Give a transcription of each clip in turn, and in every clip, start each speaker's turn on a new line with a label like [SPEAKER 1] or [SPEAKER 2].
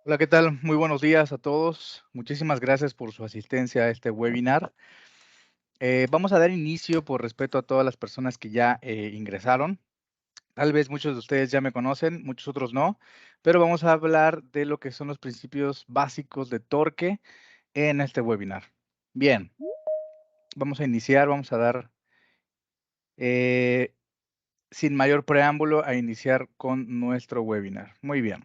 [SPEAKER 1] Hola, ¿qué tal? Muy buenos días a todos. Muchísimas gracias por su asistencia a este webinar. Vamos a dar inicio por respeto a todas las personas que ya ingresaron. Tal vez muchos de ustedes ya me conocen, muchos otros no, pero vamos a hablar de lo que son los principios básicos de torque en este webinar. Bien, vamos a iniciar, vamos a dar, eh, sin mayor preámbulo, a iniciar con nuestro webinar. Muy bien.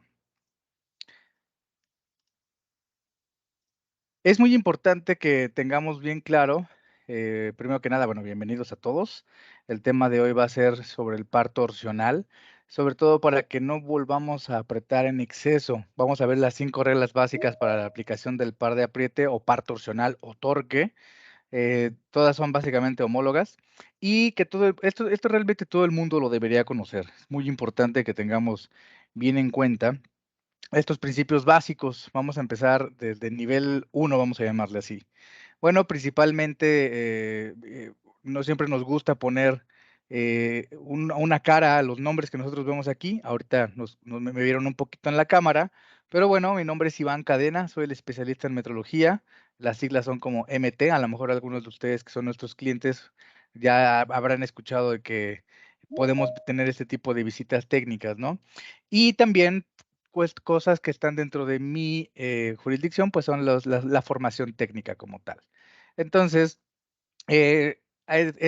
[SPEAKER 1] Es muy importante que tengamos bien claro, primero que nada, bueno, bienvenidos a todos. El tema de hoy va a ser sobre el par torsional, sobre todo para que no volvamos a apretar en exceso. Vamos a ver las 5 reglas básicas para la aplicación del par de apriete o par torsional o torque. Todas son básicamente homólogas y que esto realmente todo el mundo lo debería conocer. Es muy importante que tengamos bien en cuenta estos principios básicos. Vamos a empezar desde el nivel 1, vamos a llamarle así. Bueno, principalmente, no siempre nos gusta poner, una cara a los nombres que nosotros vemos aquí. Ahorita me vieron un poquito en la cámara, pero bueno, mi nombre es Iván Cadena, soy el especialista en metrología. Las siglas son como MT, a lo mejor algunos de ustedes que son nuestros clientes ya habrán escuchado de que podemos tener este tipo de visitas técnicas, ¿no? Y también pues, cosas que están dentro de mi, jurisdicción, pues, son la formación técnica como tal. Entonces, he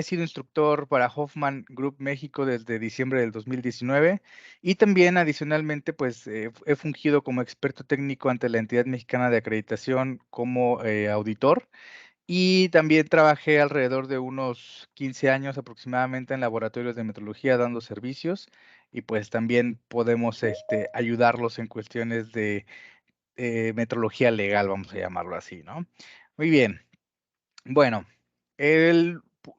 [SPEAKER 1] sido instructor para Hoffman Group México desde diciembre del 2019 y también adicionalmente, pues, he fungido como experto técnico ante la entidad mexicana de acreditación como, auditor. Y también trabajé alrededor de unos 15 años aproximadamente en laboratorios de metrología dando servicios y pues también podemos ayudarlos en cuestiones de metrología legal, vamos a llamarlo así, ¿no? Muy bien. Bueno,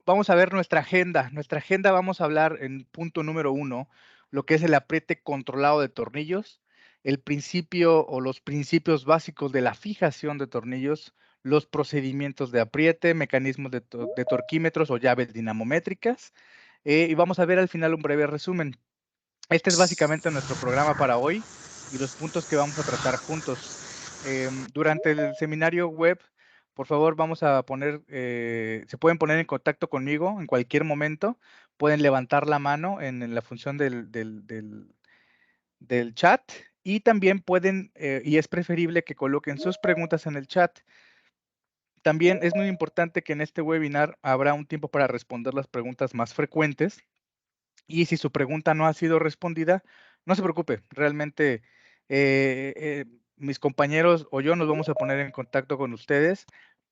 [SPEAKER 1] vamos a ver nuestra agenda. Nuestra agenda vamos a hablar en punto número 1, lo que es el apriete controlado de tornillos, el principio o los principios básicos de la fijación de tornillos, los procedimientos de apriete, mecanismos de torquímetros o llaves dinamométricas, y vamos a ver al final un breve resumen. Este es básicamente nuestro programa para hoy y los puntos que vamos a tratar juntos. Durante el seminario web, por favor, vamos a poner, se pueden poner en contacto conmigo en cualquier momento. Pueden levantar la mano en la función del chat y también pueden, y es preferible que coloquen sus preguntas en el chat. También es muy importante que en este webinar habrá un tiempo para responder las preguntas más frecuentes. Y si su pregunta no ha sido respondida, no se preocupe, realmente mis compañeros o yo nos vamos a poner en contacto con ustedes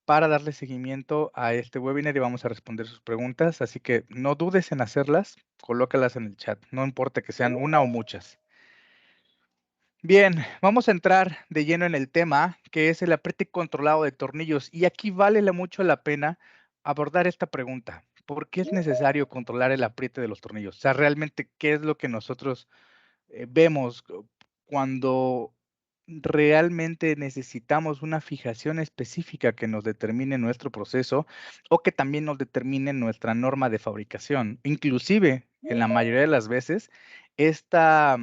[SPEAKER 1] para darle seguimiento a este webinar y vamos a responder sus preguntas. Así que no dudes en hacerlas, colócalas en el chat, no importa que sean una o muchas. Bien, vamos a entrar de lleno en el tema, que es el apriete controlado de tornillos. Y aquí vale mucho la pena abordar esta pregunta. ¿Por qué es necesario controlar el apriete de los tornillos? O sea, realmente, ¿qué es lo que nosotros vemos cuando realmente necesitamos una fijación específica que nos determine nuestro proceso o que también nos determine nuestra norma de fabricación? Inclusive, en la mayoría de las veces, esta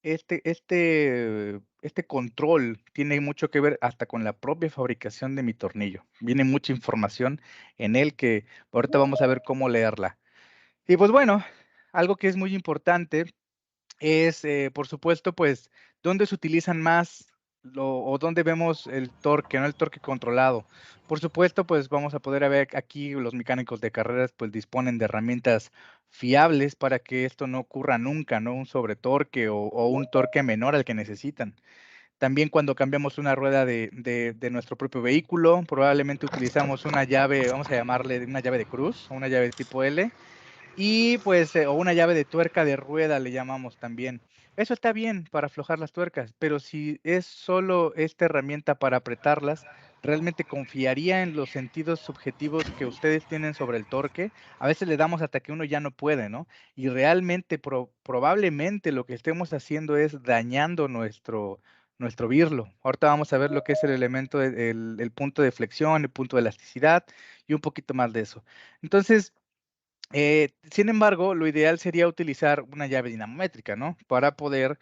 [SPEAKER 1] este control tiene mucho que ver hasta con la propia fabricación de mi tornillo. Viene mucha información en él que ahorita vamos a ver cómo leerla. Y pues bueno, algo que es muy importante es, por supuesto, pues, ¿dónde se utilizan más o dónde vemos el torque, no? El torque controlado. Por supuesto, pues, vamos a poder ver aquí los mecánicos de carreras, pues, disponen de herramientas fiables para que esto no ocurra nunca, ¿no? Un sobretorque o un torque menor al que necesitan. También cuando cambiamos una rueda de nuestro propio vehículo, probablemente utilizamos una llave, vamos a llamarle una llave de cruz o una llave tipo L, y pues, o una llave de tuerca de rueda le llamamos también. Eso está bien para aflojar las tuercas, pero si es solo esta herramienta para apretarlas, ¿realmente confiaría en los sentidos subjetivos que ustedes tienen sobre el torque? A veces le damos hasta que uno ya no puede, ¿no? Y realmente, probablemente lo que estemos haciendo es dañando nuestro birlo. Ahorita vamos a ver lo que es el elemento, el punto de flexión, el punto de elasticidad y un poquito más de eso. Entonces, sin embargo, lo ideal sería utilizar una llave dinamométrica, ¿no? Para poder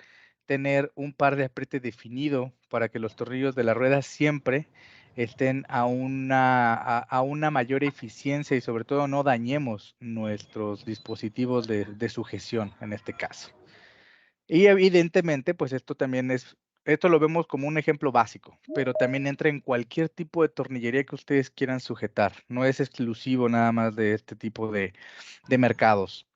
[SPEAKER 1] tener un par de apriete definido para que los tornillos de la rueda siempre estén a una mayor eficiencia y sobre todo no dañemos nuestros dispositivos de sujeción en este caso. Y evidentemente, pues esto lo vemos como un ejemplo básico, pero también entra en cualquier tipo de tornillería que ustedes quieran sujetar. No es exclusivo nada más de este tipo de mercados.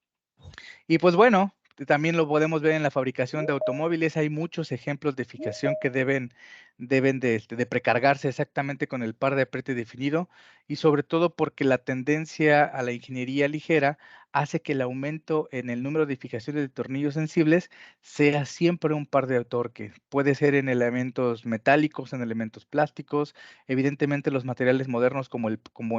[SPEAKER 1] Y pues bueno, también lo podemos ver en la fabricación de automóviles. Hay muchos ejemplos de fijación que deben de precargarse exactamente con el par de apriete definido y sobre todo porque la tendencia a la ingeniería ligera hace que el aumento en el número de fijaciones de tornillos sensibles sea siempre un par de torque. Puede ser en elementos metálicos, en elementos plásticos. Evidentemente los materiales modernos como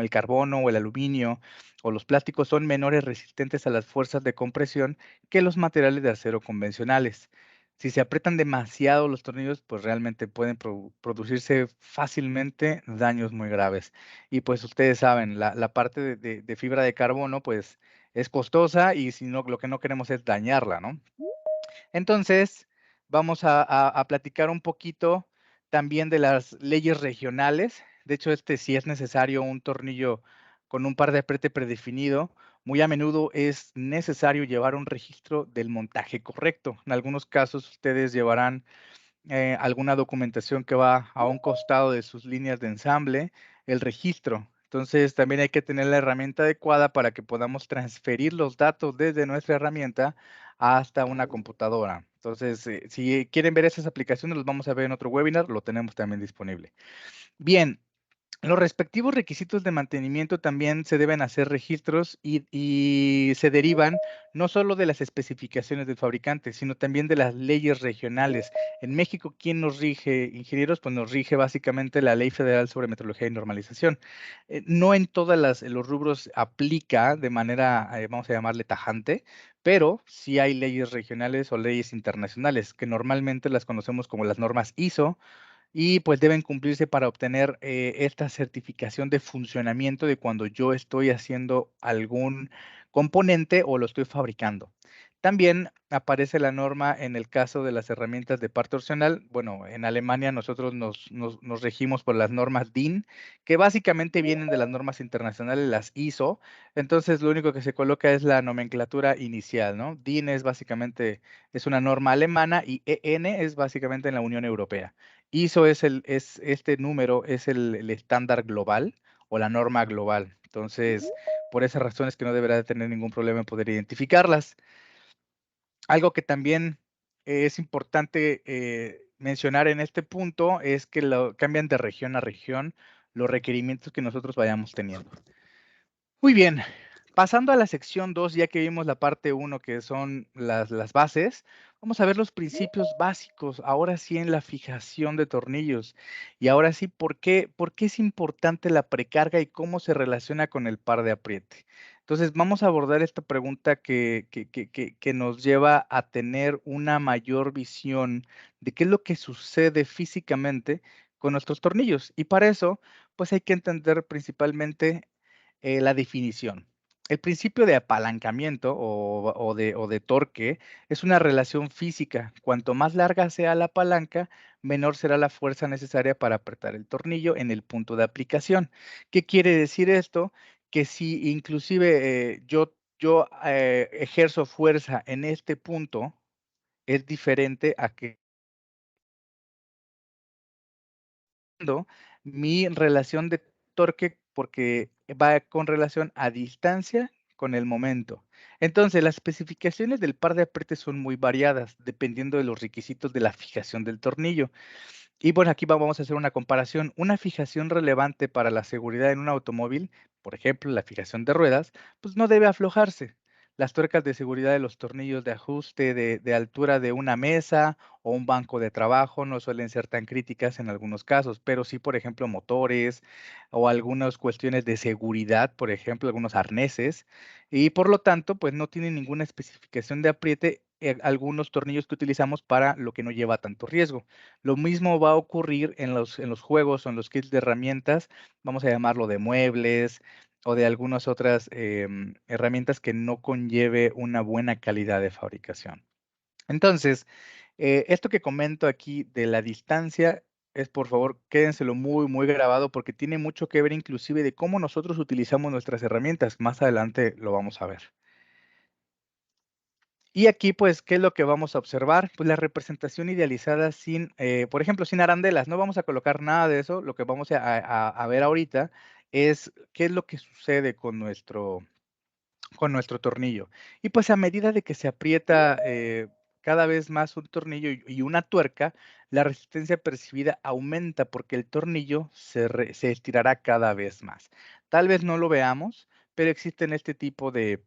[SPEAKER 1] el carbono o el aluminio o los plásticos son menores resistentes a las fuerzas de compresión que los materiales de acero convencionales. Si se aprietan demasiado los tornillos, pues realmente pueden producirse fácilmente daños muy graves. Y pues ustedes saben, la parte de fibra de carbono, pues es costosa y si no, lo que no queremos es dañarla, ¿no? Entonces, vamos a platicar un poquito también de las leyes regionales. De hecho, si es necesario un tornillo con un par de apriete predefinido, muy a menudo es necesario llevar un registro del montaje correcto. En algunos casos, ustedes llevarán alguna documentación que va a un costado de sus líneas de ensamble, el registro. Entonces, también hay que tener la herramienta adecuada para que podamos transferir los datos desde nuestra herramienta hasta una computadora. Entonces, si quieren ver esas aplicaciones, los vamos a ver en otro webinar, lo tenemos también disponible. Bien, los respectivos requisitos de mantenimiento también se deben hacer registros y se derivan no solo de las especificaciones del fabricante, sino también de las leyes regionales. En México, ¿quién nos rige, ingenieros? Pues nos rige básicamente la Ley Federal sobre Metrología y Normalización. No en todos los rubros aplica de manera, vamos a llamarle tajante, pero sí hay leyes regionales o leyes internacionales, que normalmente las conocemos como las normas ISO y pues deben cumplirse para obtener esta certificación de funcionamiento de cuando yo estoy haciendo algún componente o lo estoy fabricando. También aparece la norma en el caso de las herramientas de par torsional. Bueno, en Alemania nosotros nos regimos por las normas DIN, que básicamente vienen de las normas internacionales, las ISO. Entonces, lo único que se coloca es la nomenclatura inicial, ¿no? DIN es básicamente, es una norma alemana y EN es básicamente en la Unión Europea. ISO este número es el estándar global o la norma global. Entonces, por esas razones que no deberá de tener ningún problema en poder identificarlas. Algo que también es importante mencionar en este punto es que cambian de región a región los requerimientos que nosotros vayamos teniendo. Muy bien, pasando a la sección 2, ya que vimos la parte 1, que son las bases, vamos a ver los principios básicos, ahora sí en la fijación de tornillos. Y ahora sí, ¿por qué es importante la precarga y cómo se relaciona con el par de apriete? Entonces, vamos a abordar esta pregunta que nos lleva a tener una mayor visión de qué es lo que sucede físicamente con nuestros tornillos. Y para eso, pues hay que entender principalmente la definición. El principio de apalancamiento o de torque es una relación física. Cuanto más larga sea la palanca, menor será la fuerza necesaria para apretar el tornillo en el punto de aplicación. ¿Qué quiere decir esto? Que si inclusive yo ejerzo fuerza en este punto, es diferente a que mi relación de torque porque va con relación a distancia con el momento. Entonces, las especificaciones del par de apretes son muy variadas dependiendo de los requisitos de la fijación del tornillo. Y bueno, aquí vamos a hacer una comparación. Una fijación relevante para la seguridad en un automóvil, por ejemplo, la fijación de ruedas, pues no debe aflojarse. Las tuercas de seguridad de los tornillos de ajuste de altura de una mesa o un banco de trabajo no suelen ser tan críticas en algunos casos, pero sí, por ejemplo, motores o algunas cuestiones de seguridad, por ejemplo, algunos arneses, y por lo tanto, pues no tienen ninguna especificación de apriete algunos tornillos que utilizamos para lo que no lleva tanto riesgo. Lo mismo va a ocurrir en los juegos o en los kits de herramientas, vamos a llamarlo de muebles o de algunas otras herramientas que no conlleve una buena calidad de fabricación. Entonces, Esto que comento aquí de la distancia es, por favor, quédenselo muy, muy grabado porque tiene mucho que ver inclusive de cómo nosotros utilizamos nuestras herramientas. Más adelante lo vamos a ver. Y aquí, pues, ¿qué es lo que vamos a observar? Pues la representación idealizada sin, por ejemplo, sin arandelas. No vamos a colocar nada de eso. Lo que vamos a ver ahorita es qué es lo que sucede con nuestro tornillo. Y pues a medida de que se aprieta cada vez más un tornillo y una tuerca, la resistencia percibida aumenta porque el tornillo se estirará cada vez más. Tal vez no lo veamos, pero existen este tipo de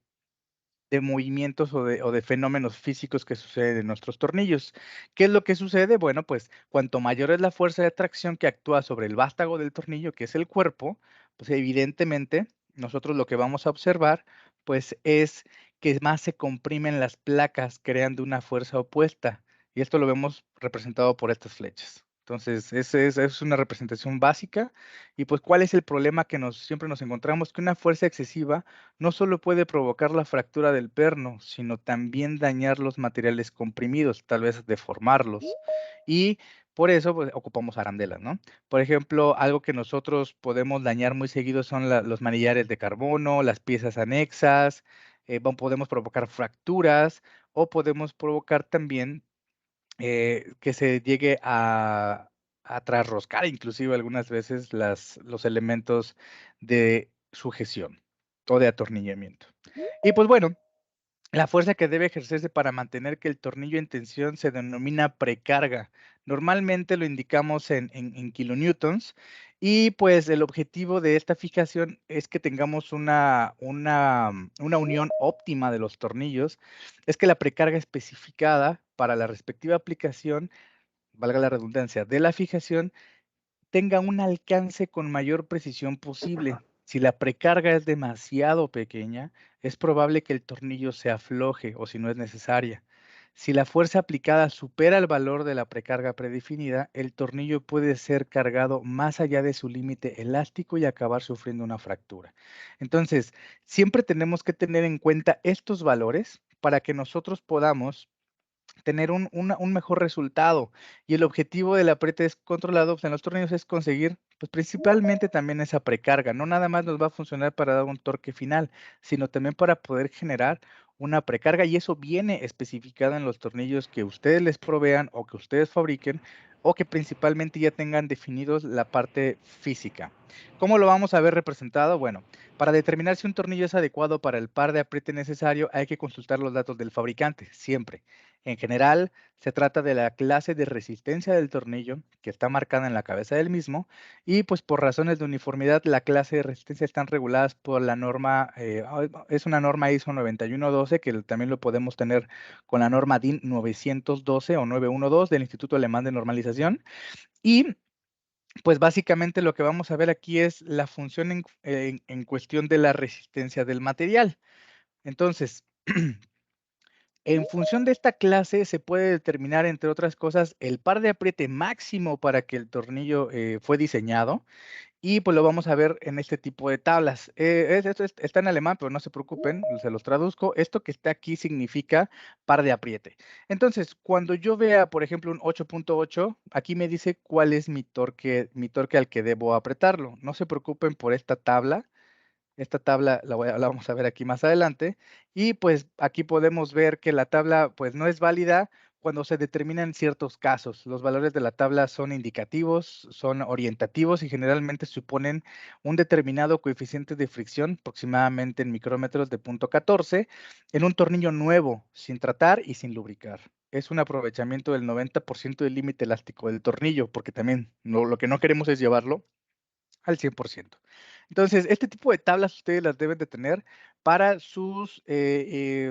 [SPEAKER 1] movimientos o de fenómenos físicos que suceden en nuestros tornillos. ¿Qué es lo que sucede? Bueno, pues cuanto mayor es la fuerza de atracción que actúa sobre el vástago del tornillo, que es el cuerpo, pues evidentemente nosotros lo que vamos a observar, pues es que más se comprimen las placas, creando una fuerza opuesta. Y esto lo vemos representado por estas flechas. Entonces, es una representación básica. Y pues, ¿cuál es el problema que siempre nos encontramos? Que una fuerza excesiva no solo puede provocar la fractura del perno, sino también dañar los materiales comprimidos, tal vez deformarlos. Y por eso pues, ocupamos arandelas, ¿no? Por ejemplo, algo que nosotros podemos dañar muy seguido son los manillares de carbono, las piezas anexas, podemos provocar fracturas o podemos provocar también que se llegue a trasroscar inclusive algunas veces los elementos de sujeción o de atornillamiento. Y pues bueno, la fuerza que debe ejercerse para mantener que el tornillo en tensión se denomina precarga. Normalmente lo indicamos en kilonewtons y pues el objetivo de esta fijación es que tengamos una unión óptima de los tornillos. Es que la precarga especificada para la respectiva aplicación, valga la redundancia, de la fijación tenga un alcance con mayor precisión posible. Si la precarga es demasiado pequeña, es probable que el tornillo se afloje o si no es necesaria. Si la fuerza aplicada supera el valor de la precarga predefinida, el tornillo puede ser cargado más allá de su límite elástico y acabar sufriendo una fractura. Entonces, siempre tenemos que tener en cuenta estos valores para que nosotros podamos tener un mejor resultado. Y el objetivo del apriete es controlado, pues, en los tornillos es conseguir, pues, principalmente también esa precarga. No nada más nos va a funcionar para dar un torque final, sino también para poder generar una precarga, y eso viene especificado en los tornillos que ustedes les provean o que ustedes fabriquen, o que principalmente ya tengan definidos la parte física. ¿Cómo lo vamos a ver representado? Bueno, para determinar si un tornillo es adecuado para el par de apriete necesario, hay que consultar los datos del fabricante, siempre. En general, se trata de la clase de resistencia del tornillo que está marcada en la cabeza del mismo y pues por razones de uniformidad la clase de resistencia están reguladas por la norma, es una norma ISO 9112 que también lo podemos tener con la norma DIN 912 o 912 del Instituto Alemán de Normalización y pues básicamente lo que vamos a ver aquí es la función en cuestión de la resistencia del material. Entonces, en función de esta clase se puede determinar, entre otras cosas, el par de apriete máximo para que el tornillo fue diseñado y pues lo vamos a ver en este tipo de tablas. Esto está en alemán, pero no se preocupen, se los traduzco. Esto que está aquí significa par de apriete. Entonces, cuando yo vea, por ejemplo, un 8.8, aquí me dice cuál es mi torque al que debo apretarlo. No se preocupen por esta tabla. Esta tabla la vamos a ver aquí más adelante. Y pues aquí podemos ver que la tabla pues no es válida cuando se determinan ciertos casos. Los valores de la tabla son indicativos, son orientativos y generalmente suponen un determinado coeficiente de fricción, aproximadamente en micrómetros de 0.14, en un tornillo nuevo, sin tratar y sin lubricar. Es un aprovechamiento del 90% del límite elástico del tornillo, porque también lo que no queremos es llevarlo al 100%. Entonces, este tipo de tablas ustedes las deben de tener para sus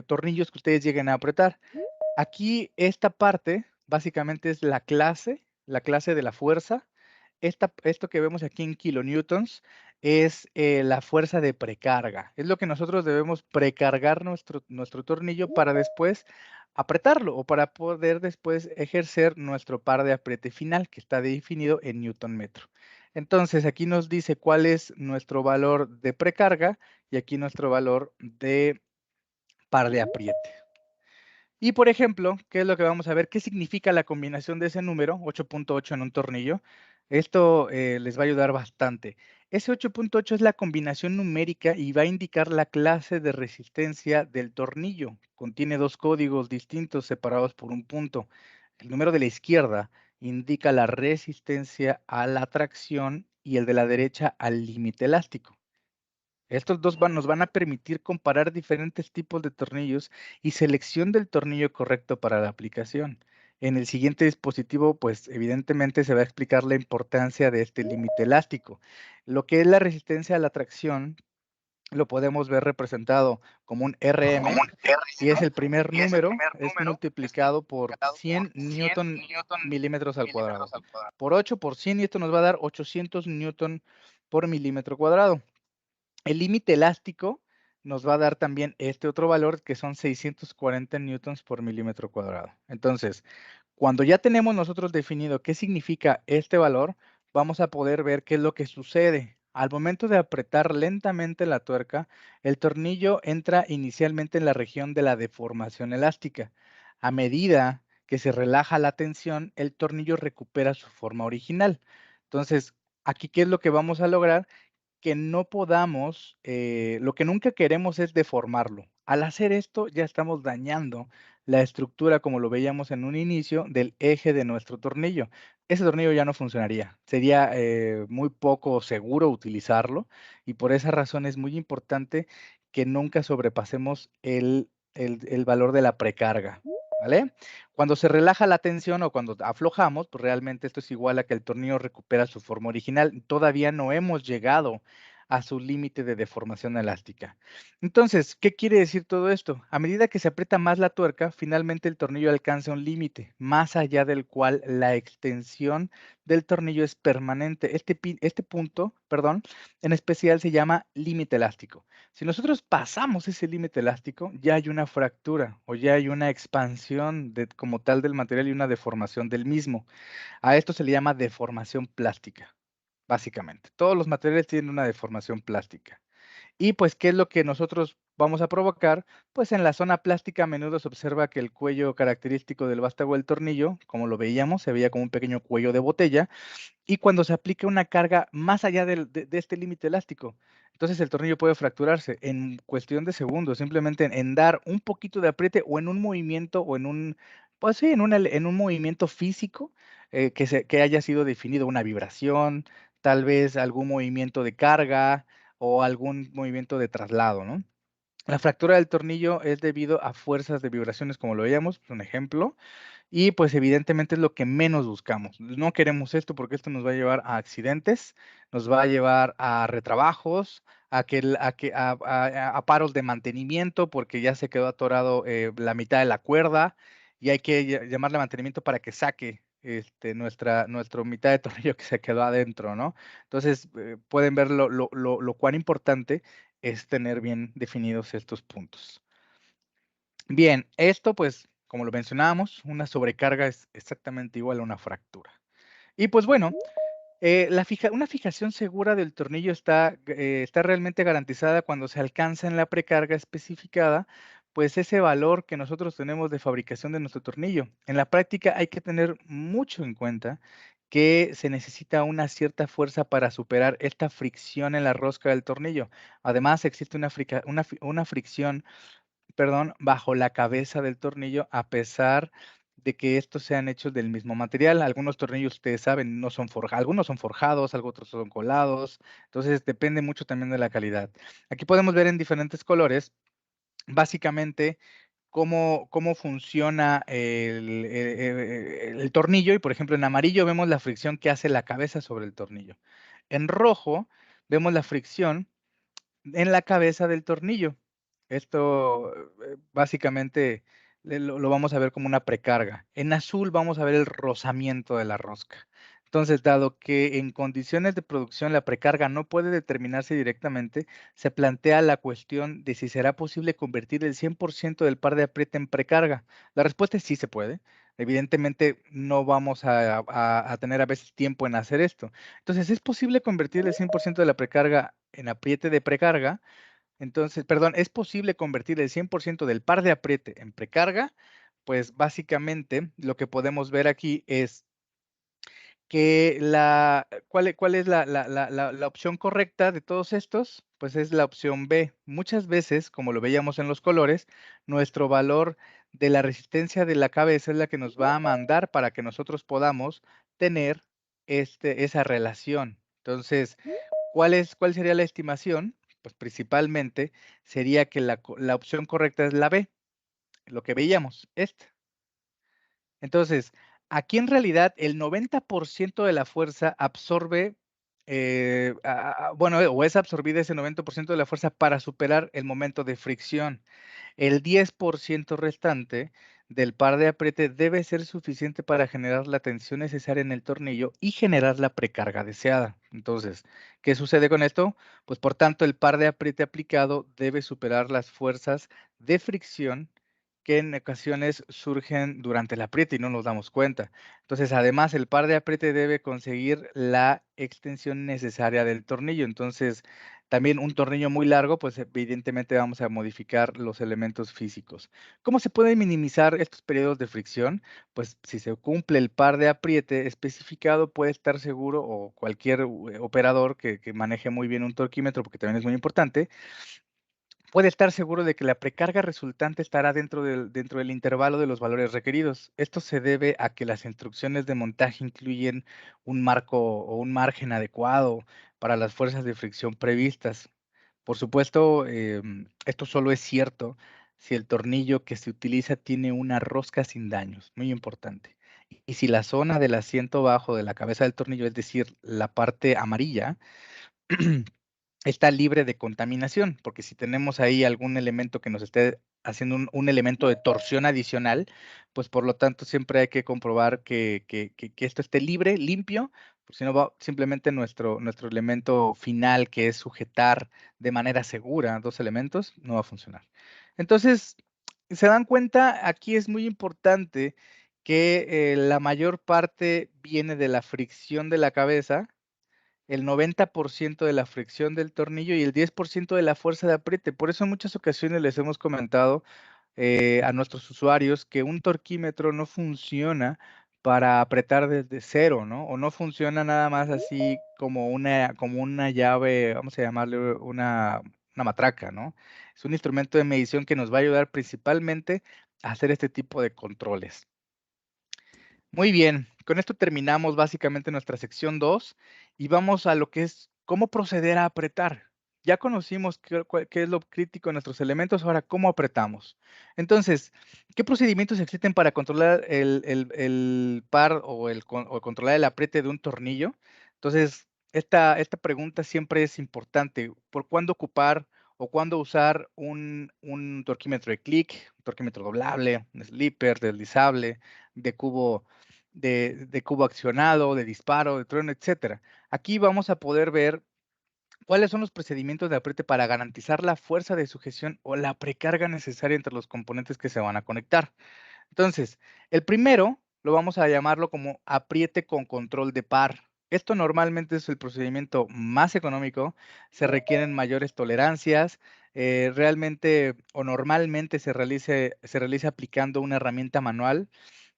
[SPEAKER 1] tornillos que ustedes lleguen a apretar. Aquí esta parte básicamente es la clase de la fuerza. Esto que vemos aquí en kilonewtons es la fuerza de precarga. Es lo que nosotros debemos precargar nuestro tornillo para después apretarlo o para poder después ejercer nuestro par de apriete final que está definido en newton metro. Entonces aquí nos dice cuál es nuestro valor de precarga y aquí nuestro valor de par de apriete. Y por ejemplo, ¿qué es lo que vamos a ver? ¿Qué significa la combinación de ese número, 8.8 en un tornillo? Esto les va a ayudar bastante. Ese 8.8 es la combinación numérica y va a indicar la clase de resistencia del tornillo. Contiene dos códigos distintos separados por un punto. El número de la izquierda indica la resistencia a la tracción y el de la derecha al límite elástico. Estos dos nos van a permitir comparar diferentes tipos de tornillos y selección del tornillo correcto para la aplicación. En el siguiente dispositivo, pues evidentemente se va a explicar la importancia de este límite elástico. Lo que es la resistencia a la tracción lo podemos ver representado como un RM y es el primer número, es multiplicado por 100 newton milímetros al cuadrado. Por 8 por 100 y esto nos va a dar 800 newton por milímetro cuadrado. El límite elástico nos va a dar también este otro valor que son 640 newtons por milímetro cuadrado. Entonces, cuando ya tenemos nosotros definido qué significa este valor, vamos a poder ver qué es lo que sucede. Al momento de apretar lentamente la tuerca, el tornillo entra inicialmente en la región de la deformación elástica. A medida que se relaja la tensión, el tornillo recupera su forma original. Entonces, aquí, ¿qué es lo que vamos a lograr? Que no podamos, lo que nunca queremos es deformarlo. Al hacer esto, ya estamos dañando la estructura, como lo veíamos en un inicio, del eje de nuestro tornillo. Ese tornillo ya no funcionaría. Sería muy poco seguro utilizarlo y por esa razón es muy importante que nunca sobrepasemos el valor de la precarga. ¿Vale? Cuando se relaja la tensión o cuando aflojamos, pues realmente esto es igual a que el tornillo recupera su forma original. Todavía no hemos llegado a su límite de deformación elástica. Entonces, ¿qué quiere decir todo esto? A medida que se aprieta más la tuerca, finalmente el tornillo alcanza un límite, más allá del cual la extensión del tornillo es permanente. Este punto, perdón, en especial se llama límite elástico. Si nosotros pasamos ese límite elástico, ya hay una fractura o ya hay una expansión como tal del material y una deformación del mismo. A esto se le llama deformación plástica, básicamente. Todos los materiales tienen una deformación plástica. Y pues, ¿qué es lo que nosotros vamos a provocar? Pues en la zona plástica a menudo se observa que el cuello característico del vástago del tornillo, como lo veíamos, se veía como un pequeño cuello de botella, y cuando se aplica una carga más allá de este límite elástico. Entonces el tornillo puede fracturarse en cuestión de segundos, simplemente en dar un poquito de apriete o en un movimiento o en un, pues sí, en un movimiento físico que haya sido definido, una vibración, tal vez algún movimiento de carga o algún movimiento de traslado, ¿no? La fractura del tornillo es debido a fuerzas de vibraciones, como lo veíamos, un ejemplo, y pues evidentemente es lo que menos buscamos. No queremos esto porque esto nos va a llevar a accidentes, nos va a llevar a retrabajos, a paros de mantenimiento porque ya se quedó atorado la mitad de la cuerda y hay que llamarle mantenimiento para que saque nuestro mitad de tornillo que se quedó adentro, ¿no? Entonces pueden ver lo cuán importante es tener bien definidos estos puntos. Bien, esto pues, como lo mencionábamos, una sobrecarga es exactamente igual a una fractura. Y pues bueno, una fijación segura del tornillo está realmente garantizada cuando se alcanza en la precarga especificada, pues ese valor que nosotros tenemos de fabricación de nuestro tornillo. En la práctica hay que tener mucho en cuenta que se necesita una cierta fuerza para superar esta fricción en la rosca del tornillo. Además, existe una fricción, perdón, bajo la cabeza del tornillo, a pesar de que estos sean hechos del mismo material. Algunos tornillos, ustedes saben, no son forjados, algunos son forjados, algunos otros son colados, entonces depende mucho también de la calidad. Aquí podemos ver en diferentes colores, básicamente, cómo funciona el tornillo y, por ejemplo, en amarillo vemos la fricción que hace la cabeza sobre el tornillo. En rojo vemos la fricción en la cabeza del tornillo. Esto, básicamente, lo vamos a ver como una precarga. En azul vamos a ver el rozamiento de la rosca. Entonces, dado que en condiciones de producción la precarga no puede determinarse directamente, se plantea la cuestión de si será posible convertir el 100% del par de apriete en precarga. La respuesta es sí se puede. Evidentemente, no vamos a tener a veces tiempo en hacer esto. Entonces, ¿es posible convertir el 100% de la precarga en apriete de precarga? Entonces, perdón, ¿es posible convertir el 100% del par de apriete en precarga? pues básicamente lo que podemos ver aquí es que ¿cuál es la opción correcta de todos estos? Pues es la opción B. Muchas veces, como lo veíamos en los colores, nuestro valor de la resistencia de la cabeza es la que nos va a mandar para que nosotros podamos tener esa relación. Entonces, ¿cuál sería la estimación? Pues principalmente sería que la opción correcta es la B, lo que veíamos, esta. Entonces, aquí en realidad el 90% de la fuerza absorbe, bueno, o es absorbida ese 90% de la fuerza para superar el momento de fricción. El 10% restante del par de apriete debe ser suficiente para generar la tensión necesaria en el tornillo y generar la precarga deseada. Entonces, ¿qué sucede con esto? Pues por tanto, el par de apriete aplicado debe superar las fuerzas de fricción que en ocasiones surgen durante el apriete y no nos damos cuenta. Entonces, además, el par de apriete debe conseguir la extensión necesaria del tornillo. Entonces, también un tornillo muy largo, pues evidentemente vamos a modificar los elementos físicos. ¿Cómo se pueden minimizar estos periodos de fricción? Pues si se cumple el par de apriete especificado, puede estar seguro, o cualquier operador que maneje muy bien un torquímetro, porque también es muy importante, puede estar seguro de que la precarga resultante estará dentro del intervalo de los valores requeridos. Esto se debe a que las instrucciones de montaje incluyen un marco o un margen adecuado para las fuerzas de fricción previstas. Por supuesto, esto solo es cierto si el tornillo que se utiliza tiene una rosca sin daños, muy importante. Y si la zona del asiento bajo de la cabeza del tornillo, es decir, la parte amarilla, está libre de contaminación, porque si tenemos ahí algún elemento que nos esté haciendo un elemento de torsión adicional, pues por lo tanto siempre hay que comprobar que esto esté libre, limpio, pues si no va simplemente nuestro elemento final, que es sujetar de manera segura dos elementos, no va a funcionar. Entonces, se dan cuenta, aquí es muy importante que la mayor parte viene de la fricción de la cabeza, el 90% de la fricción del tornillo y el 10% de la fuerza de apriete. Por eso en muchas ocasiones les hemos comentado a nuestros usuarios que un torquímetro no funciona para apretar desde cero, ¿no? O no funciona nada más así como una llave, vamos a llamarle una matraca, ¿no? Es un instrumento de medición que nos va a ayudar principalmente a hacer este tipo de controles. Muy bien, con esto terminamos básicamente nuestra sección 2 y vamos a lo que es cómo proceder a apretar. Ya conocimos qué es lo crítico en nuestros elementos, ahora cómo apretamos. Entonces, ¿qué procedimientos existen para controlar el par o controlar el apriete de un tornillo? Entonces, esta pregunta siempre es importante. ¿Por cuándo ocupar o cuándo usar un torquímetro de clic, un torquímetro doblable, un slipper, deslizable, de cubo accionado, de disparo, de trueno, etcétera? Aquí vamos a poder ver cuáles son los procedimientos de apriete para garantizar la fuerza de sujeción o la precarga necesaria entre los componentes que se van a conectar. Entonces, el primero lo vamos a llamarlo como apriete con control de par. Esto normalmente es el procedimiento más económico, se requieren mayores tolerancias, realmente o normalmente se realiza aplicando una herramienta manual.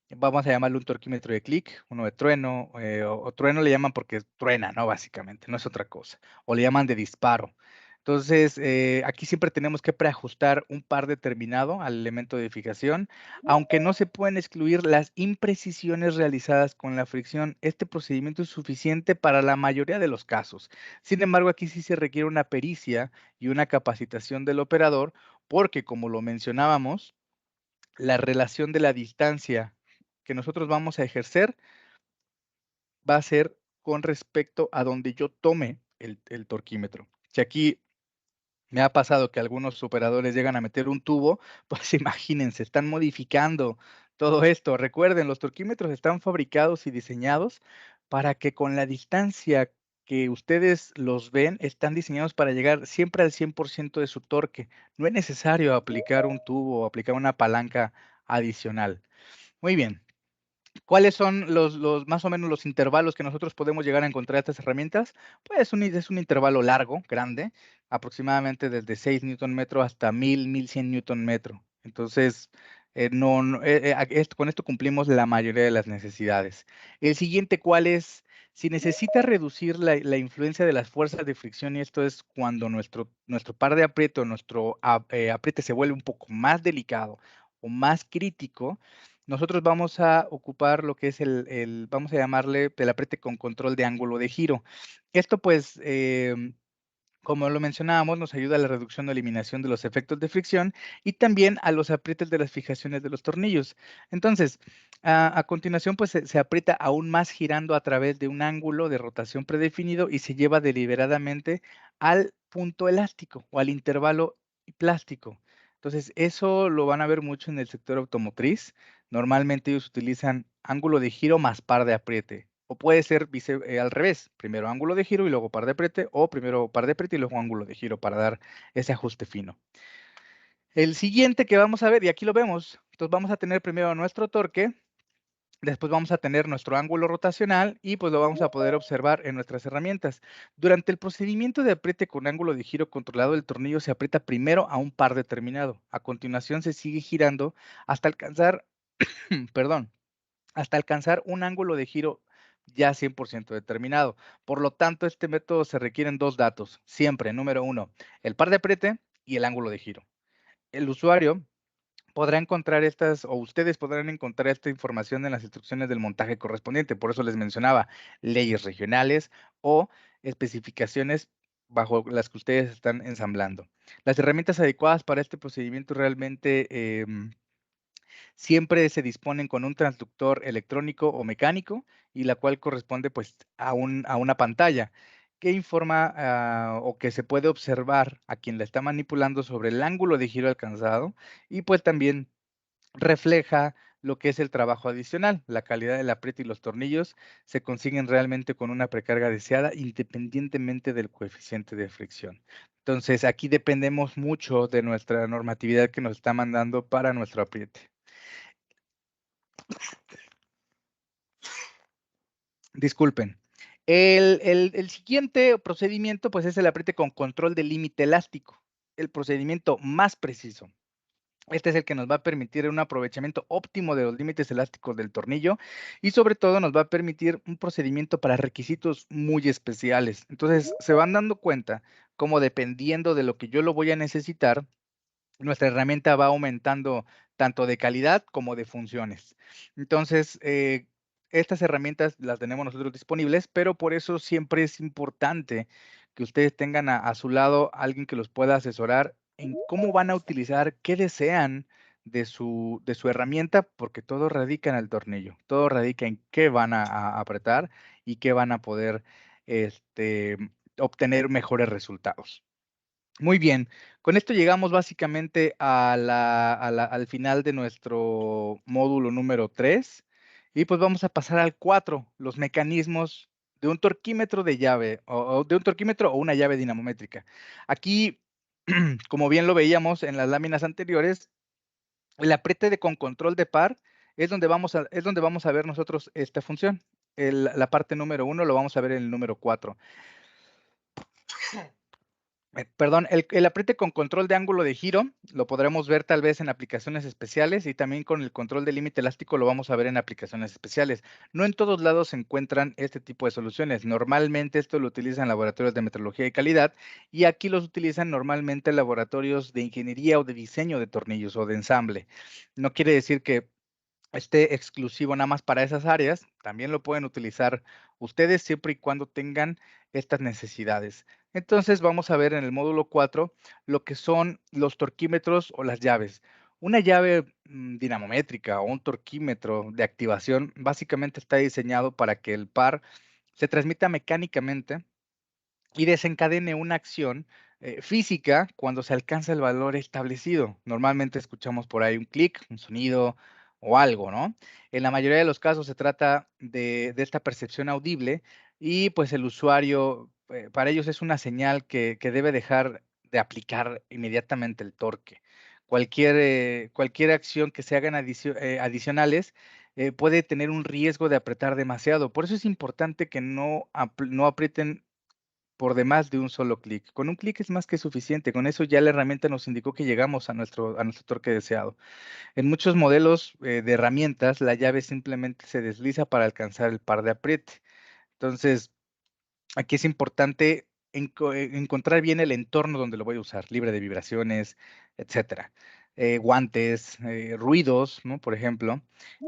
[SPEAKER 1] Vamos a llamarle un torquímetro de clic, uno de trueno, o trueno le llaman porque truena, ¿no? Básicamente, no es otra cosa. O le llaman de disparo. Entonces, aquí siempre tenemos que preajustar un par determinado al elemento de fijación, aunque no se pueden excluir las imprecisiones realizadas con la fricción. Este procedimiento es suficiente para la mayoría de los casos. Sin embargo, aquí sí se requiere una pericia y una capacitación del operador, porque como lo mencionábamos, la relación de la distancia que nosotros vamos a ejercer va a ser con respecto a donde yo tome el torquímetro. Si aquí me ha pasado que algunos operadores llegan a meter un tubo, pues imagínense, están modificando todo esto. Recuerden, los torquímetros están fabricados y diseñados para que con la distancia que ustedes los ven, están diseñados para llegar siempre al 100% de su torque. No es necesario aplicar un tubo o aplicar una palanca adicional. Muy bien. ¿Cuáles son los más o menos los intervalos que nosotros podemos llegar a encontrar estas herramientas? Pues es un intervalo largo, grande, aproximadamente desde 6 Nm hasta 1000, 1100 Nm. Entonces, Con esto cumplimos la mayoría de las necesidades. El siguiente, ¿cuál es? Si necesita reducir la influencia de las fuerzas de fricción, y esto es cuando nuestro par de apriete o nuestro apriete se vuelve un poco más delicado o más crítico, nosotros vamos a ocupar lo que es vamos a llamarle el apriete con control de ángulo de giro. Esto pues como lo mencionábamos, nos ayuda a la reducción o eliminación de los efectos de fricción y también a los aprietes de las fijaciones de los tornillos. Entonces, a continuación, pues se aprieta aún más girando a través de un ángulo de rotación predefinido y se lleva deliberadamente al punto elástico o al intervalo plástico. Entonces, eso lo van a ver mucho en el sector automotriz. Normalmente ellos utilizan ángulo de giro más par de apriete. O puede ser al revés, primero ángulo de giro y luego par de apriete, o primero par de apriete y luego ángulo de giro para dar ese ajuste fino. El siguiente que vamos a ver, y aquí lo vemos, entonces vamos a tener primero nuestro torque, después vamos a tener nuestro ángulo rotacional y pues lo vamos a poder observar en nuestras herramientas. Durante el procedimiento de apriete con ángulo de giro controlado, el tornillo se aprieta primero a un par determinado. A continuación se sigue girando hasta alcanzar, perdón, hasta alcanzar un ángulo de giro ya 100% determinado. Por lo tanto, este método se requieren dos datos, siempre, número uno, el par de apriete y el ángulo de giro. El usuario podrá encontrar o ustedes podrán encontrar esta información en las instrucciones del montaje correspondiente. Por eso les mencionaba leyes regionales o especificaciones bajo las que ustedes están ensamblando. Las herramientas adecuadas para este procedimiento realmente siempre se disponen con un transductor electrónico o mecánico y la cual corresponde pues a una pantalla que informa o que se puede observar a quien la está manipulando sobre el ángulo de giro alcanzado y pues también refleja lo que es el trabajo adicional. La calidad del apriete y los tornillos se consiguen realmente con una precarga deseada independientemente del coeficiente de fricción. Entonces aquí dependemos mucho de nuestra normatividad que nos está mandando para nuestro apriete. Disculpen. El siguiente procedimiento, pues, es el apriete con control de límite elástico, el procedimiento más preciso. Este es el que nos va a permitir un aprovechamiento óptimo de los límites elásticos del tornillo y, sobre todo, nos va a permitir un procedimiento para requisitos muy especiales. Entonces, se van dando cuenta cómo dependiendo de lo que yo lo voy a necesitar, nuestra herramienta va aumentando tanto de calidad como de funciones. Entonces, estas herramientas las tenemos nosotros disponibles, pero por eso siempre es importante que ustedes tengan a su lado alguien que los pueda asesorar en cómo van a utilizar, qué desean de su herramienta, porque todo radica en el tornillo, todo radica en qué van a apretar y qué van a poder este, obtener mejores resultados. Muy bien, con esto llegamos básicamente al final de nuestro módulo número 3 y pues vamos a pasar al 4, los mecanismos de un torquímetro de llave o de un torquímetro o una llave dinamométrica. Aquí, como bien lo veíamos en las láminas anteriores, el apriete con control de par es donde vamos a ver nosotros esta función. La parte número 1 lo vamos a ver en el número 4. Perdón, el apriete con control de ángulo de giro lo podremos ver tal vez en aplicaciones especiales y también con el control de límite elástico lo vamos a ver en aplicaciones especiales. No en todos lados se encuentran este tipo de soluciones. Normalmente esto lo utilizan laboratorios de metrología y calidad y aquí los utilizan normalmente laboratorios de ingeniería o de diseño de tornillos o de ensamble. No quiere decir que esté exclusivo nada más para esas áreas, también lo pueden utilizar ustedes siempre y cuando tengan estas necesidades. Entonces vamos a ver en el módulo 4 lo que son los torquímetros o las llaves. Una llave dinamométrica o un torquímetro de activación básicamente está diseñado para que el par se transmita mecánicamente y desencadene una acción física cuando se alcanza el valor establecido. Normalmente escuchamos por ahí un clic, un sonido o algo, ¿no? En la mayoría de los casos se trata de esta percepción audible y pues el usuario, para ellos es una señal que debe dejar de aplicar inmediatamente el torque. Cualquier acción que se hagan adicionales puede tener un riesgo de apretar demasiado. Por eso es importante que no aprieten por demás de un solo clic. Con un clic es más que suficiente. Con eso ya la herramienta nos indicó que llegamos a nuestro torque deseado. En muchos modelos de herramientas, la llave simplemente se desliza para alcanzar el par de apriete. Entonces, aquí es importante encontrar bien el entorno donde lo voy a usar, libre de vibraciones, etcétera. Guantes, ruidos, ¿no? Por ejemplo.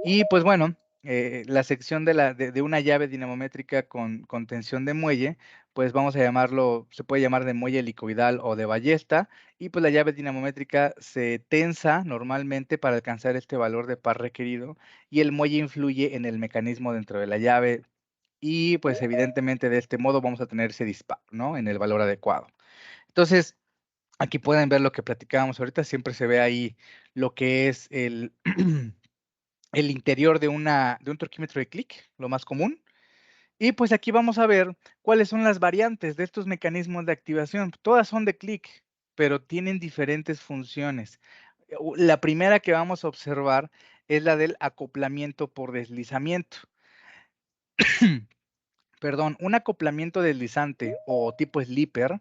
[SPEAKER 1] Y pues bueno, la sección de una llave dinamométrica con tensión de muelle, pues vamos a llamarlo, se puede llamar de muelle helicoidal o de ballesta, y pues la llave dinamométrica se tensa normalmente para alcanzar este valor de par requerido, y el muelle influye en el mecanismo dentro de la llave y pues evidentemente de este modo vamos a tener ese disparo, ¿no? En el valor adecuado. Entonces, aquí pueden ver lo que platicábamos ahorita, siempre se ve ahí lo que es el interior de un torquímetro de clic, lo más común. Y pues aquí vamos a ver cuáles son las variantes de estos mecanismos de activación. Todas son de clic, pero tienen diferentes funciones. La primera que vamos a observar es la del acoplamiento por deslizamiento. Perdón, un acoplamiento deslizante o tipo slipper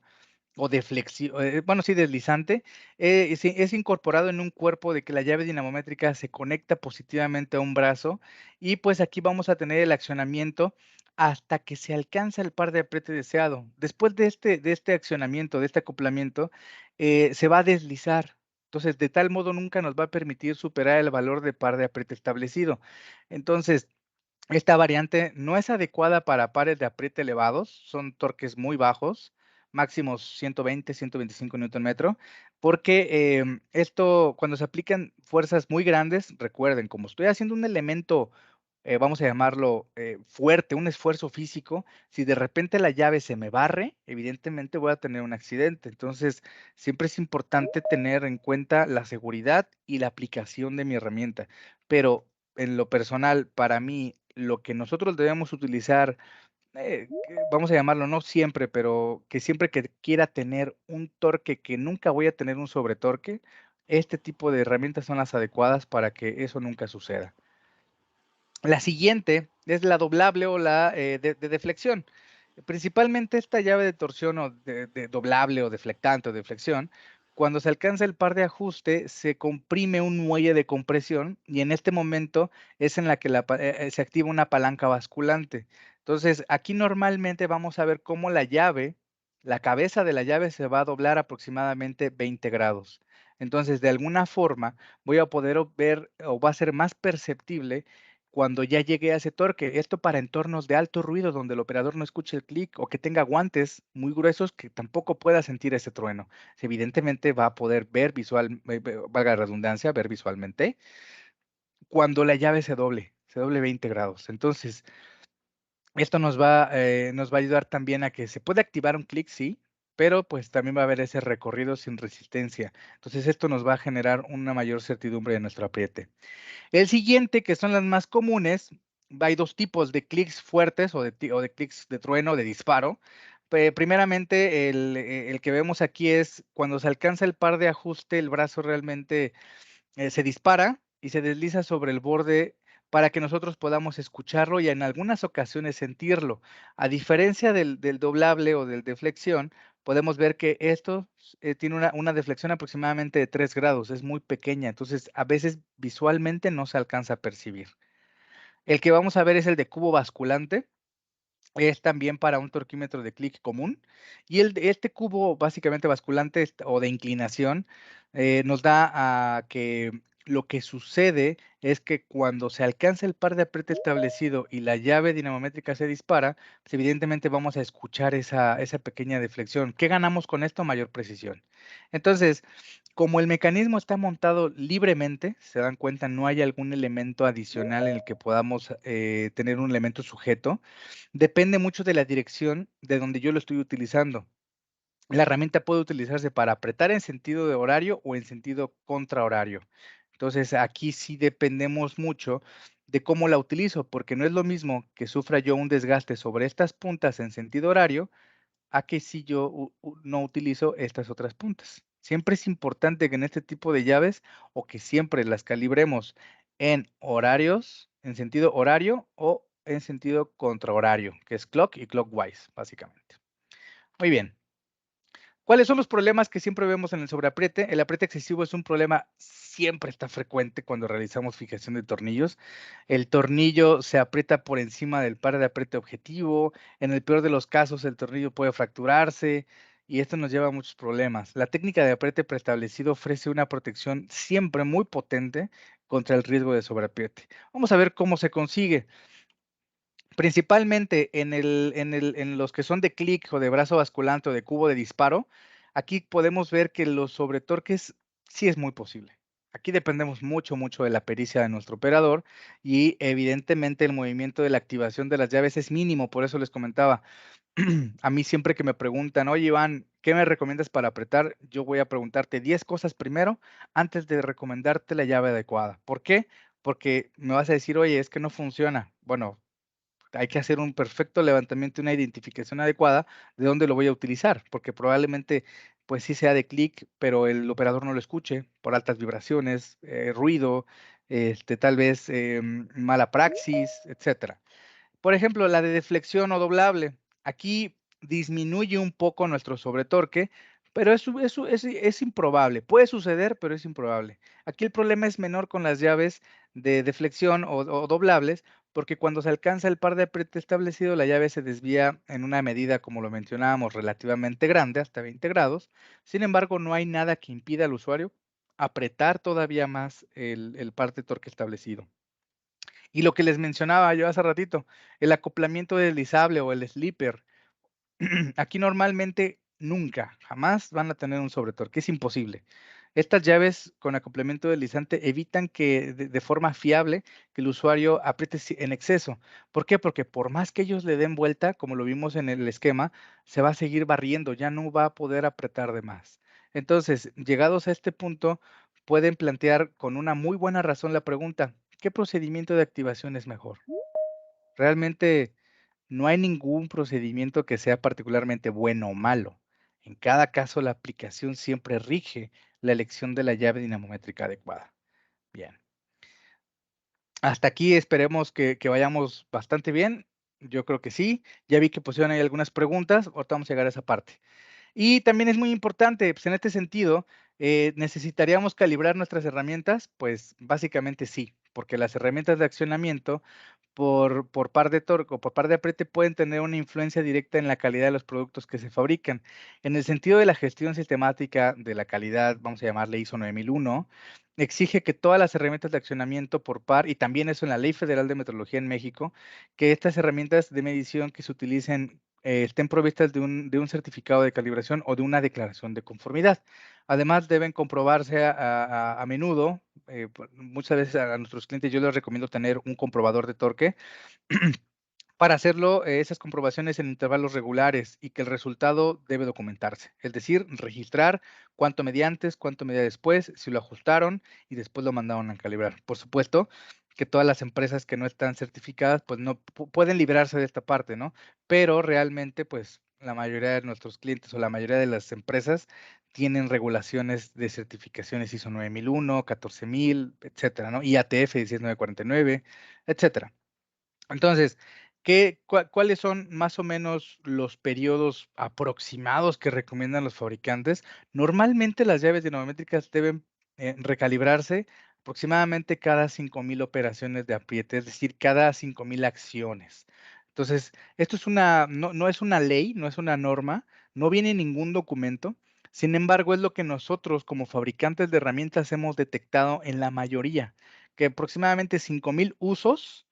[SPEAKER 1] o de bueno, sí, deslizante, sí, es incorporado en un cuerpo de que la llave dinamométrica se conecta positivamente a un brazo y pues aquí vamos a tener el accionamiento hasta que se alcanza el par de apriete deseado. Después de este accionamiento, de este acoplamiento, se va a deslizar. Entonces, de tal modo nunca nos va a permitir superar el valor de par de apriete establecido. Entonces, esta variante no es adecuada para pares de apriete elevados, son torques muy bajos, máximos 120, 125 Newton metro, porque esto, cuando se aplican fuerzas muy grandes, recuerden, como estoy haciendo un elemento, vamos a llamarlo fuerte, un esfuerzo físico, si de repente la llave se me barre, evidentemente voy a tener un accidente. Entonces, siempre es importante tener en cuenta la seguridad y la aplicación de mi herramienta. Pero en lo personal, para mí, lo que nosotros debemos utilizar, vamos a llamarlo, no siempre, pero que siempre que quiera tener un torque que nunca voy a tener un sobretorque, este tipo de herramientas son las adecuadas para que eso nunca suceda. La siguiente es la doblable o la de deflexión. Principalmente esta llave de torsión o de doblable o deflectante o deflexión, cuando se alcanza el par de ajuste, se comprime un muelle de compresión y en este momento es en la que se activa una palanca basculante. Entonces, aquí normalmente vamos a ver cómo la cabeza de la llave se va a doblar aproximadamente 20 grados. Entonces, de alguna forma, voy a poder ver o va a ser más perceptible cuando ya llegue a ese torque. Esto para entornos de alto ruido donde el operador no escuche el clic o que tenga guantes muy gruesos que tampoco pueda sentir ese trueno. Evidentemente va a poder ver valga la redundancia, ver visualmente cuando la llave se doble 20 grados. Entonces, esto nos va a ayudar también a que se puede activar un clic, sí, pero pues también va a haber ese recorrido sin resistencia. Entonces, esto nos va a generar una mayor certidumbre de nuestro apriete. El siguiente, que son las más comunes, hay dos tipos de clics fuertes o de clics de trueno, de disparo. Primeramente, el que vemos aquí es cuando se alcanza el par de ajuste, el brazo realmente se dispara y se desliza sobre el borde para que nosotros podamos escucharlo y en algunas ocasiones sentirlo. A diferencia del doblable o del deflexión, podemos ver que esto tiene una deflexión aproximadamente de 3 grados, es muy pequeña, entonces a veces visualmente no se alcanza a percibir. El que vamos a ver es el de cubo basculante, es también para un torquímetro de clic común. Y este cubo básicamente basculante o de inclinación nos da a que lo que sucede es que cuando se alcanza el par de apriete establecido y la llave dinamométrica se dispara, pues evidentemente vamos a escuchar esa pequeña deflexión. ¿Qué ganamos con esto? Mayor precisión. Entonces, como el mecanismo está montado libremente, se dan cuenta, no hay algún elemento adicional en el que podamos tener un elemento sujeto. Depende mucho de la dirección de donde yo lo estoy utilizando. La herramienta puede utilizarse para apretar en sentido de horario o en sentido contrahorario. Entonces, aquí sí dependemos mucho de cómo la utilizo, porque no es lo mismo que sufra yo un desgaste sobre estas puntas en sentido horario a que si yo no utilizo estas otras puntas. Siempre es importante que en este tipo de llaves o que siempre las calibremos en horarios, en sentido horario o en sentido contrahorario, que es clock y clockwise, básicamente. Muy bien. ¿Cuáles son los problemas que siempre vemos en el sobreapriete? El apriete excesivo es un problema, siempre está frecuente cuando realizamos fijación de tornillos. El tornillo se aprieta por encima del par de apriete objetivo. En el peor de los casos, el tornillo puede fracturarse y esto nos lleva a muchos problemas. La técnica de apriete preestablecido ofrece una protección siempre muy potente contra el riesgo de sobreapriete. Vamos a ver cómo se consigue. Principalmente en los que son de clic o de brazo basculante o de cubo de disparo, aquí podemos ver que los sobretorques sí es muy posible. Aquí dependemos mucho, mucho de la pericia de nuestro operador y evidentemente el movimiento de la activación de las llaves es mínimo, por eso les comentaba. A mí siempre que me preguntan: "Oye, Iván, ¿qué me recomiendas para apretar?", yo voy a preguntarte 10 cosas primero antes de recomendarte la llave adecuada. ¿Por qué? Porque me vas a decir: "Oye, es que no funciona". Bueno, hay que hacer un perfecto levantamiento y una identificación adecuada de dónde lo voy a utilizar, porque probablemente, pues sí sea de clic, pero el operador no lo escuche por altas vibraciones, ruido, tal vez, mala praxis, etcétera. Por ejemplo, la de deflexión o doblable. Aquí disminuye un poco nuestro sobretorque, pero es improbable. Puede suceder, pero es improbable. Aquí el problema es menor con las llaves de deflexión o doblables, porque cuando se alcanza el par de apriete establecido, la llave se desvía en una medida, como lo mencionábamos, relativamente grande, hasta 20 grados. Sin embargo, no hay nada que impida al usuario apretar todavía más el par de torque establecido. Y lo que les mencionaba yo hace ratito, el acoplamiento deslizable o el slipper. Aquí normalmente nunca, jamás van a tener un sobretorque, es imposible. Estas llaves con acoplamiento deslizante evitan que de forma fiable que el usuario apriete en exceso. ¿Por qué? Porque por más que ellos le den vuelta, como lo vimos en el esquema, se va a seguir barriendo, ya no va a poder apretar de más. Entonces, llegados a este punto, pueden plantear con una muy buena razón la pregunta: ¿qué procedimiento de activación es mejor? Realmente no hay ningún procedimiento que sea particularmente bueno o malo. En cada caso, la aplicación siempre rige la elección de la llave dinamométrica adecuada. Bien, hasta aquí esperemos que vayamos bastante bien. Yo creo que sí. Ya vi que pusieron ahí algunas preguntas. Ahorita vamos a llegar a esa parte. Y también es muy importante, pues, en este sentido, ¿necesitaríamos calibrar nuestras herramientas? Pues, básicamente sí, porque las herramientas de accionamiento por par de torque o por par de apriete pueden tener una influencia directa en la calidad de los productos que se fabrican. En el sentido de la gestión sistemática de la calidad, vamos a llamarle ISO 9001, exige que todas las herramientas de accionamiento por par, y también eso en la Ley Federal de Metrología en México, que estas herramientas de medición que se utilicen estén provistas de un certificado de calibración o de una declaración de conformidad. Además, deben comprobarse a menudo, muchas veces a nuestros clientes yo les recomiendo tener un comprobador de torque para hacerlo, esas comprobaciones en intervalos regulares y que el resultado debe documentarse, es decir, registrar cuánto medía antes, cuánto medía después, si lo ajustaron y después lo mandaron a calibrar. Por supuesto que todas las empresas que no están certificadas, pues no pueden librarse de esta parte, ¿no? Pero realmente, pues la mayoría de nuestros clientes o la mayoría de las empresas tienen regulaciones de certificaciones ISO 9001, 14000, etcétera, ¿no? IATF 16949, etcétera. Entonces, ¿cuáles son más o menos los periodos aproximados que recomiendan los fabricantes? Normalmente las llaves dinamométricas deben recalibrarse aproximadamente cada 5000 operaciones de apriete, es decir, cada 5000 acciones. Entonces, esto es no es una ley, no es una norma, no viene en ningún documento. Sin embargo, es lo que nosotros como fabricantes de herramientas hemos detectado en la mayoría, que aproximadamente 5000 usos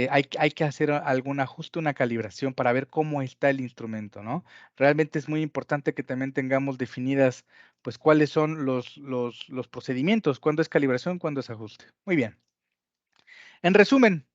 [SPEAKER 1] hay que hacer algún ajuste, una calibración para ver cómo está el instrumento, ¿no? Realmente es muy importante que también tengamos definidas, pues, cuáles son los procedimientos, cuándo es calibración, cuándo es ajuste. Muy bien. En resumen,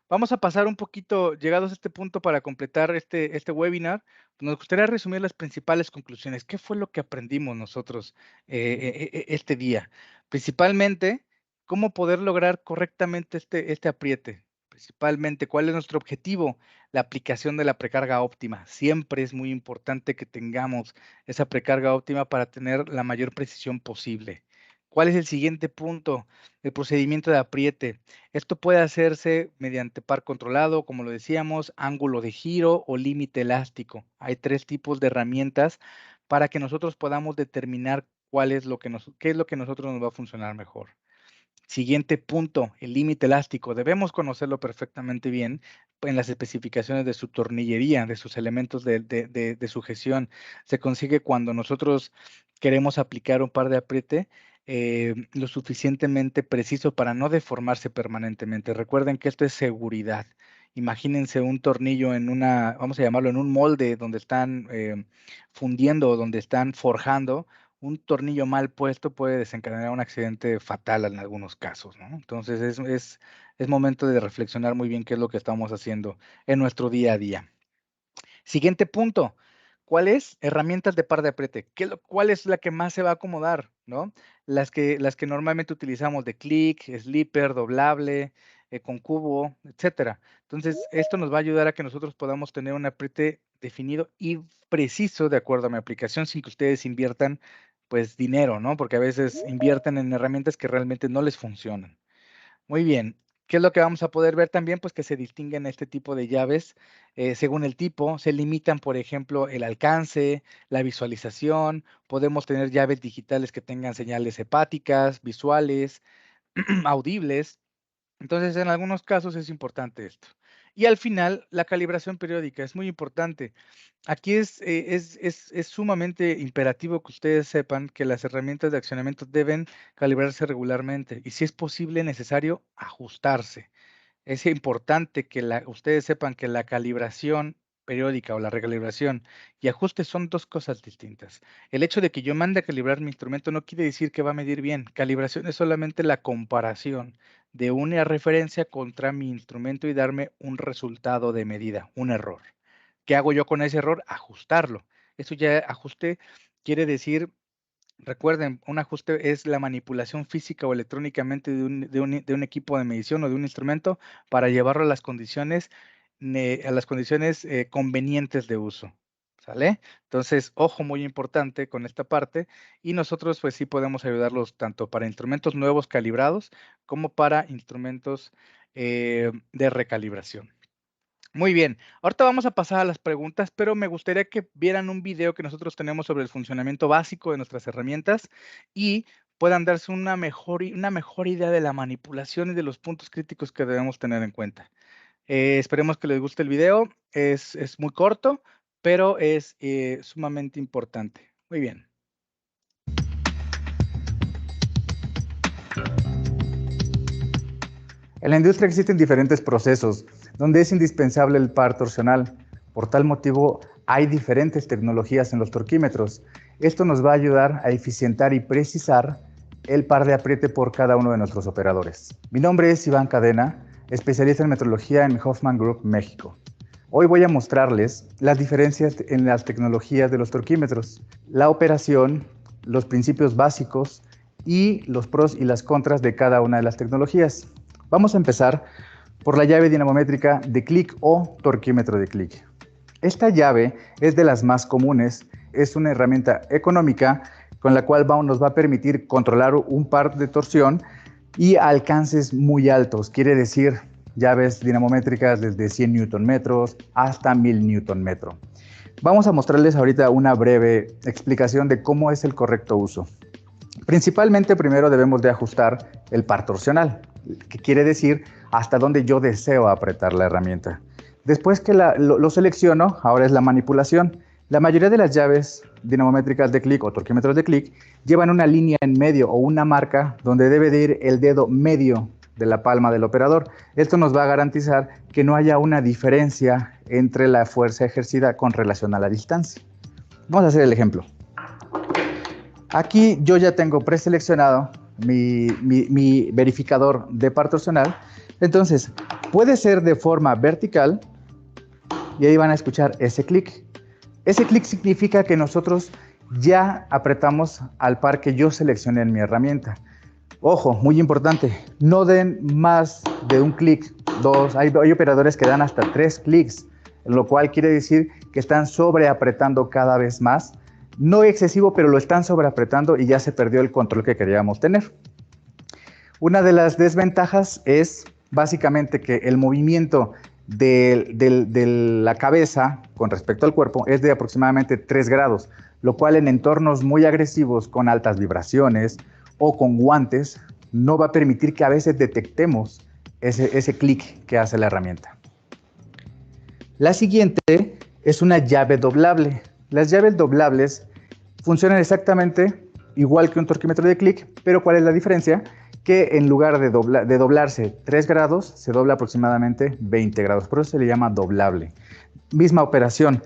[SPEAKER 1] vamos a pasar un poquito, llegados a este punto para completar este webinar, nos gustaría resumir las principales conclusiones. ¿Qué fue lo que aprendimos nosotros este día? Principalmente, cómo poder lograr correctamente este apriete. Principalmente, ¿cuál es nuestro objetivo? La aplicación de la precarga óptima. Siempre es muy importante que tengamos esa precarga óptima para tener la mayor precisión posible. ¿Cuál es el siguiente punto? El procedimiento de apriete. Esto puede hacerse mediante par controlado, como lo decíamos, ángulo de giro o límite elástico. Hay 3 tipos de herramientas para que nosotros podamos determinar qué es lo que a nosotros nos va a funcionar mejor. Siguiente punto, el límite elástico. Debemos conocerlo perfectamente bien en las especificaciones de su tornillería, de sus elementos de sujeción. Se consigue cuando nosotros queremos aplicar un par de apriete lo suficientemente preciso para no deformarse permanentemente. Recuerden que esto es seguridad. Imagínense un tornillo en una, vamos a llamarlo, en un molde donde están fundiendo o donde están forjando. Un tornillo mal puesto puede desencadenar un accidente fatal en algunos casos, ¿no? Entonces es momento de reflexionar muy bien qué es lo que estamos haciendo en nuestro día a día. Siguiente punto, ¿cuál es? Herramientas de par de apriete. ¿Cuál es la que más se va a acomodar, no? Las que normalmente utilizamos de clic, slipper, doblable, con cubo, etcétera. Entonces, esto nos va a ayudar a que nosotros podamos tener un apriete definido y preciso de acuerdo a mi aplicación, sin que ustedes inviertan, pues, dinero, ¿no? Porque a veces invierten en herramientas que realmente no les funcionan. Muy bien. ¿Qué es lo que vamos a poder ver también? Pues que se distinguen este tipo de llaves según el tipo. Se limitan, por ejemplo, el alcance, la visualización. Podemos tener llaves digitales que tengan señales hepáticas, visuales, audibles. Entonces, en algunos casos es importante esto. Y al final, la calibración periódica es muy importante. Aquí es sumamente imperativo que ustedes sepan que las herramientas de accionamiento deben calibrarse regularmente y, si es posible, necesario ajustarse. Es importante que ustedes sepan que la calibración periódica o la recalibración y ajuste son 2 cosas distintas. El hecho de que yo mande a calibrar mi instrumento no quiere decir que va a medir bien. Calibración es solamente la comparación de una referencia contra mi instrumento y darme un resultado de medida, un error. ¿Qué hago yo con ese error? Ajustarlo. Eso ya ajuste quiere decir, recuerden, un ajuste es la manipulación física o electrónicamente de un equipo de medición o de un instrumento para llevarlo a las condiciones convenientes de uso. ¿Sale? Entonces, ojo muy importante con esta parte, y nosotros pues sí podemos ayudarlos tanto para instrumentos nuevos calibrados como para instrumentos de recalibración. Muy bien, ahorita vamos a pasar a las preguntas, pero me gustaría que vieran un video que nosotros tenemos sobre el funcionamiento básico de nuestras herramientas y puedan darse una mejor idea de la manipulación y de los puntos críticos que debemos tener en cuenta. Esperemos que les guste el video, es muy corto, pero es sumamente importante. Muy bien.
[SPEAKER 2] En la industria existen diferentes procesos donde es indispensable el par torsional. Por tal motivo, hay diferentes tecnologías en los torquímetros. Esto nos va a ayudar a eficientar y precisar el par de apriete por cada uno de nuestros operadores. Mi nombre es Iván Cadena, especialista en metrología en Hoffman Group, México. Hoy voy a mostrarles las diferencias en las tecnologías de los torquímetros, la operación, los principios básicos y los pros y las contras de cada una de las tecnologías. Vamos a empezar por la llave dinamométrica de clic o torquímetro de clic. Esta llave es de las más comunes, es una herramienta económica con la cual nos va a permitir controlar un par de torsión y alcances muy altos, quiere decir llaves dinamométricas desde 100 Nm hasta 1000 Nm. Vamos a mostrarles ahorita una breve explicación de cómo es el correcto uso. Principalmente primero debemos de ajustar el par torsional, que quiere decir hasta dónde yo deseo apretar la herramienta. Después que lo selecciono, ahora es la manipulación. La mayoría de las llaves dinamométricas de clic o torquímetros de clic llevan una línea en medio o una marca donde debe de ir el dedo medio de la palma del operador. Esto nos va a garantizar que no haya una diferencia entre la fuerza ejercida con relación a la distancia. Vamos a hacer el ejemplo. Aquí yo ya tengo preseleccionado mi verificador de par torsional. Entonces, puede ser de forma vertical y ahí van a escuchar ese clic. Ese clic significa que nosotros ya apretamos al par que yo seleccioné en mi herramienta. Ojo, muy importante, no den más de un clic, dos. Hay operadores que dan hasta 3 clics, lo cual quiere decir que están sobreapretando cada vez más no excesivo, pero lo están sobreapretando y ya se perdió el control que queríamos tener. Una de las desventajas es básicamente que el movimiento de la cabeza con respecto al cuerpo es de aproximadamente 3 grados, lo cual en entornos muy agresivos con altas vibraciones o con guantes no va a permitir que a veces detectemos ese clic que hace la herramienta. La siguiente es una llave doblable. Las llaves doblables funcionan exactamente igual que un torquímetro de clic, pero ¿cuál es la diferencia? Que en lugar de doblarse 3 grados, se dobla aproximadamente 20 grados. Por eso se le llama doblable. Misma operación.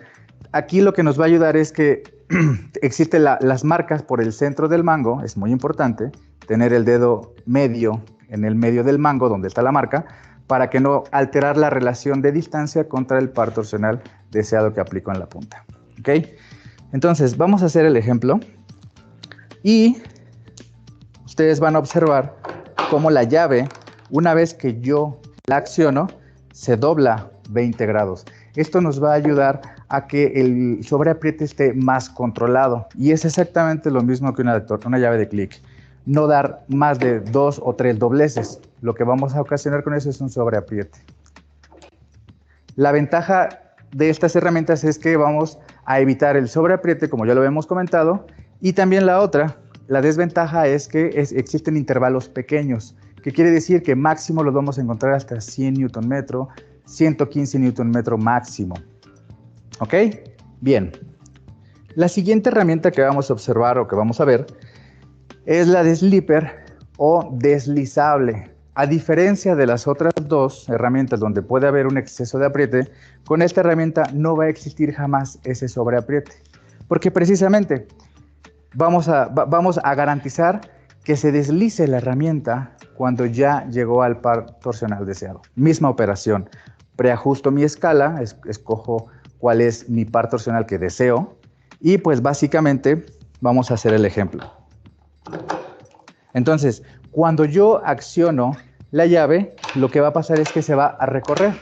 [SPEAKER 2] Aquí lo que nos va a ayudar es que existen las marcas por el centro del mango. Es muy importante tener el dedo medio en el medio del mango, donde está la marca, para que no alterar la relación de distancia contra el par torsional deseado que aplico en la punta. ¿Ok? Entonces, vamos a hacer el ejemplo y ustedes van a observar cómo la llave, una vez que yo la acciono, se dobla 20 grados. Esto nos va a ayudar a que el sobreapriete esté más controlado y es exactamente lo mismo que una llave de clic. No dar más de 2 o 3 dobleces. Lo que vamos a ocasionar con eso es un sobreapriete. La ventaja de estas herramientas es que vamos a evitar el sobreapriete, como ya lo hemos comentado, y también la desventaja es que existen intervalos pequeños, que quiere decir que máximo los vamos a encontrar hasta 100 Nm, 115 Nm máximo. ¿Ok? Bien. La siguiente herramienta que vamos a observar o que vamos a ver es la de slipper o deslizable. A diferencia de las otras dos herramientas donde puede haber un exceso de apriete, con esta herramienta no va a existir jamás ese sobreapriete, porque precisamente vamos a garantizar que se deslice la herramienta cuando ya llegó al par torsional deseado. Misma operación, preajusto mi escala, escojo cuál es mi par torsional que deseo y pues básicamente vamos a hacer el ejemplo. Entonces, cuando yo acciono la llave, lo que va a pasar es que se va a recorrer.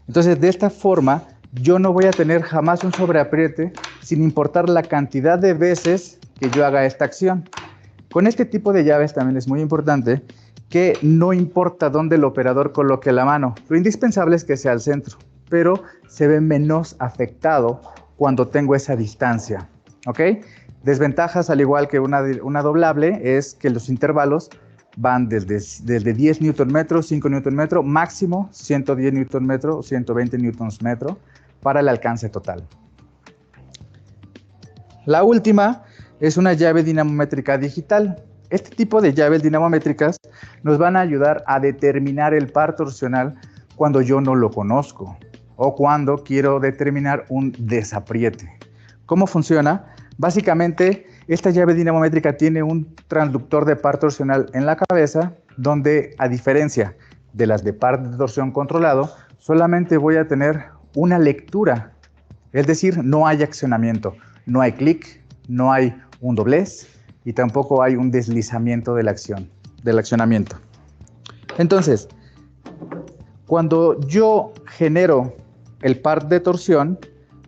[SPEAKER 2] Entonces, de esta forma, yo no voy a tener jamás un sobreapriete sin importar la cantidad de veces que yo haga esta acción. Con este tipo de llaves también es muy importante que no importa dónde el operador coloque la mano. Lo indispensable es que sea al centro, pero se ve menos afectado cuando tengo esa distancia. ¿Ok? Desventajas, al igual que una doblable, es que los intervalos van desde 10 Nm, 5 Nm, máximo 110 Nm, 120 Nm para el alcance total. La última es una llave dinamométrica digital. Este tipo de llaves dinamométricas nos van a ayudar a determinar el par torsional cuando yo no lo conozco o cuando quiero determinar un desapriete. ¿Cómo funciona? Básicamente, esta llave dinamométrica tiene un transductor de par torsional en la cabeza, donde, a diferencia de las de par de torsión controlado, solamente voy a tener una lectura. Es decir, no hay accionamiento, no hay clic, no hay un doblez y tampoco hay un deslizamiento de la acción, del accionamiento. Entonces, cuando yo genero el par de torsión,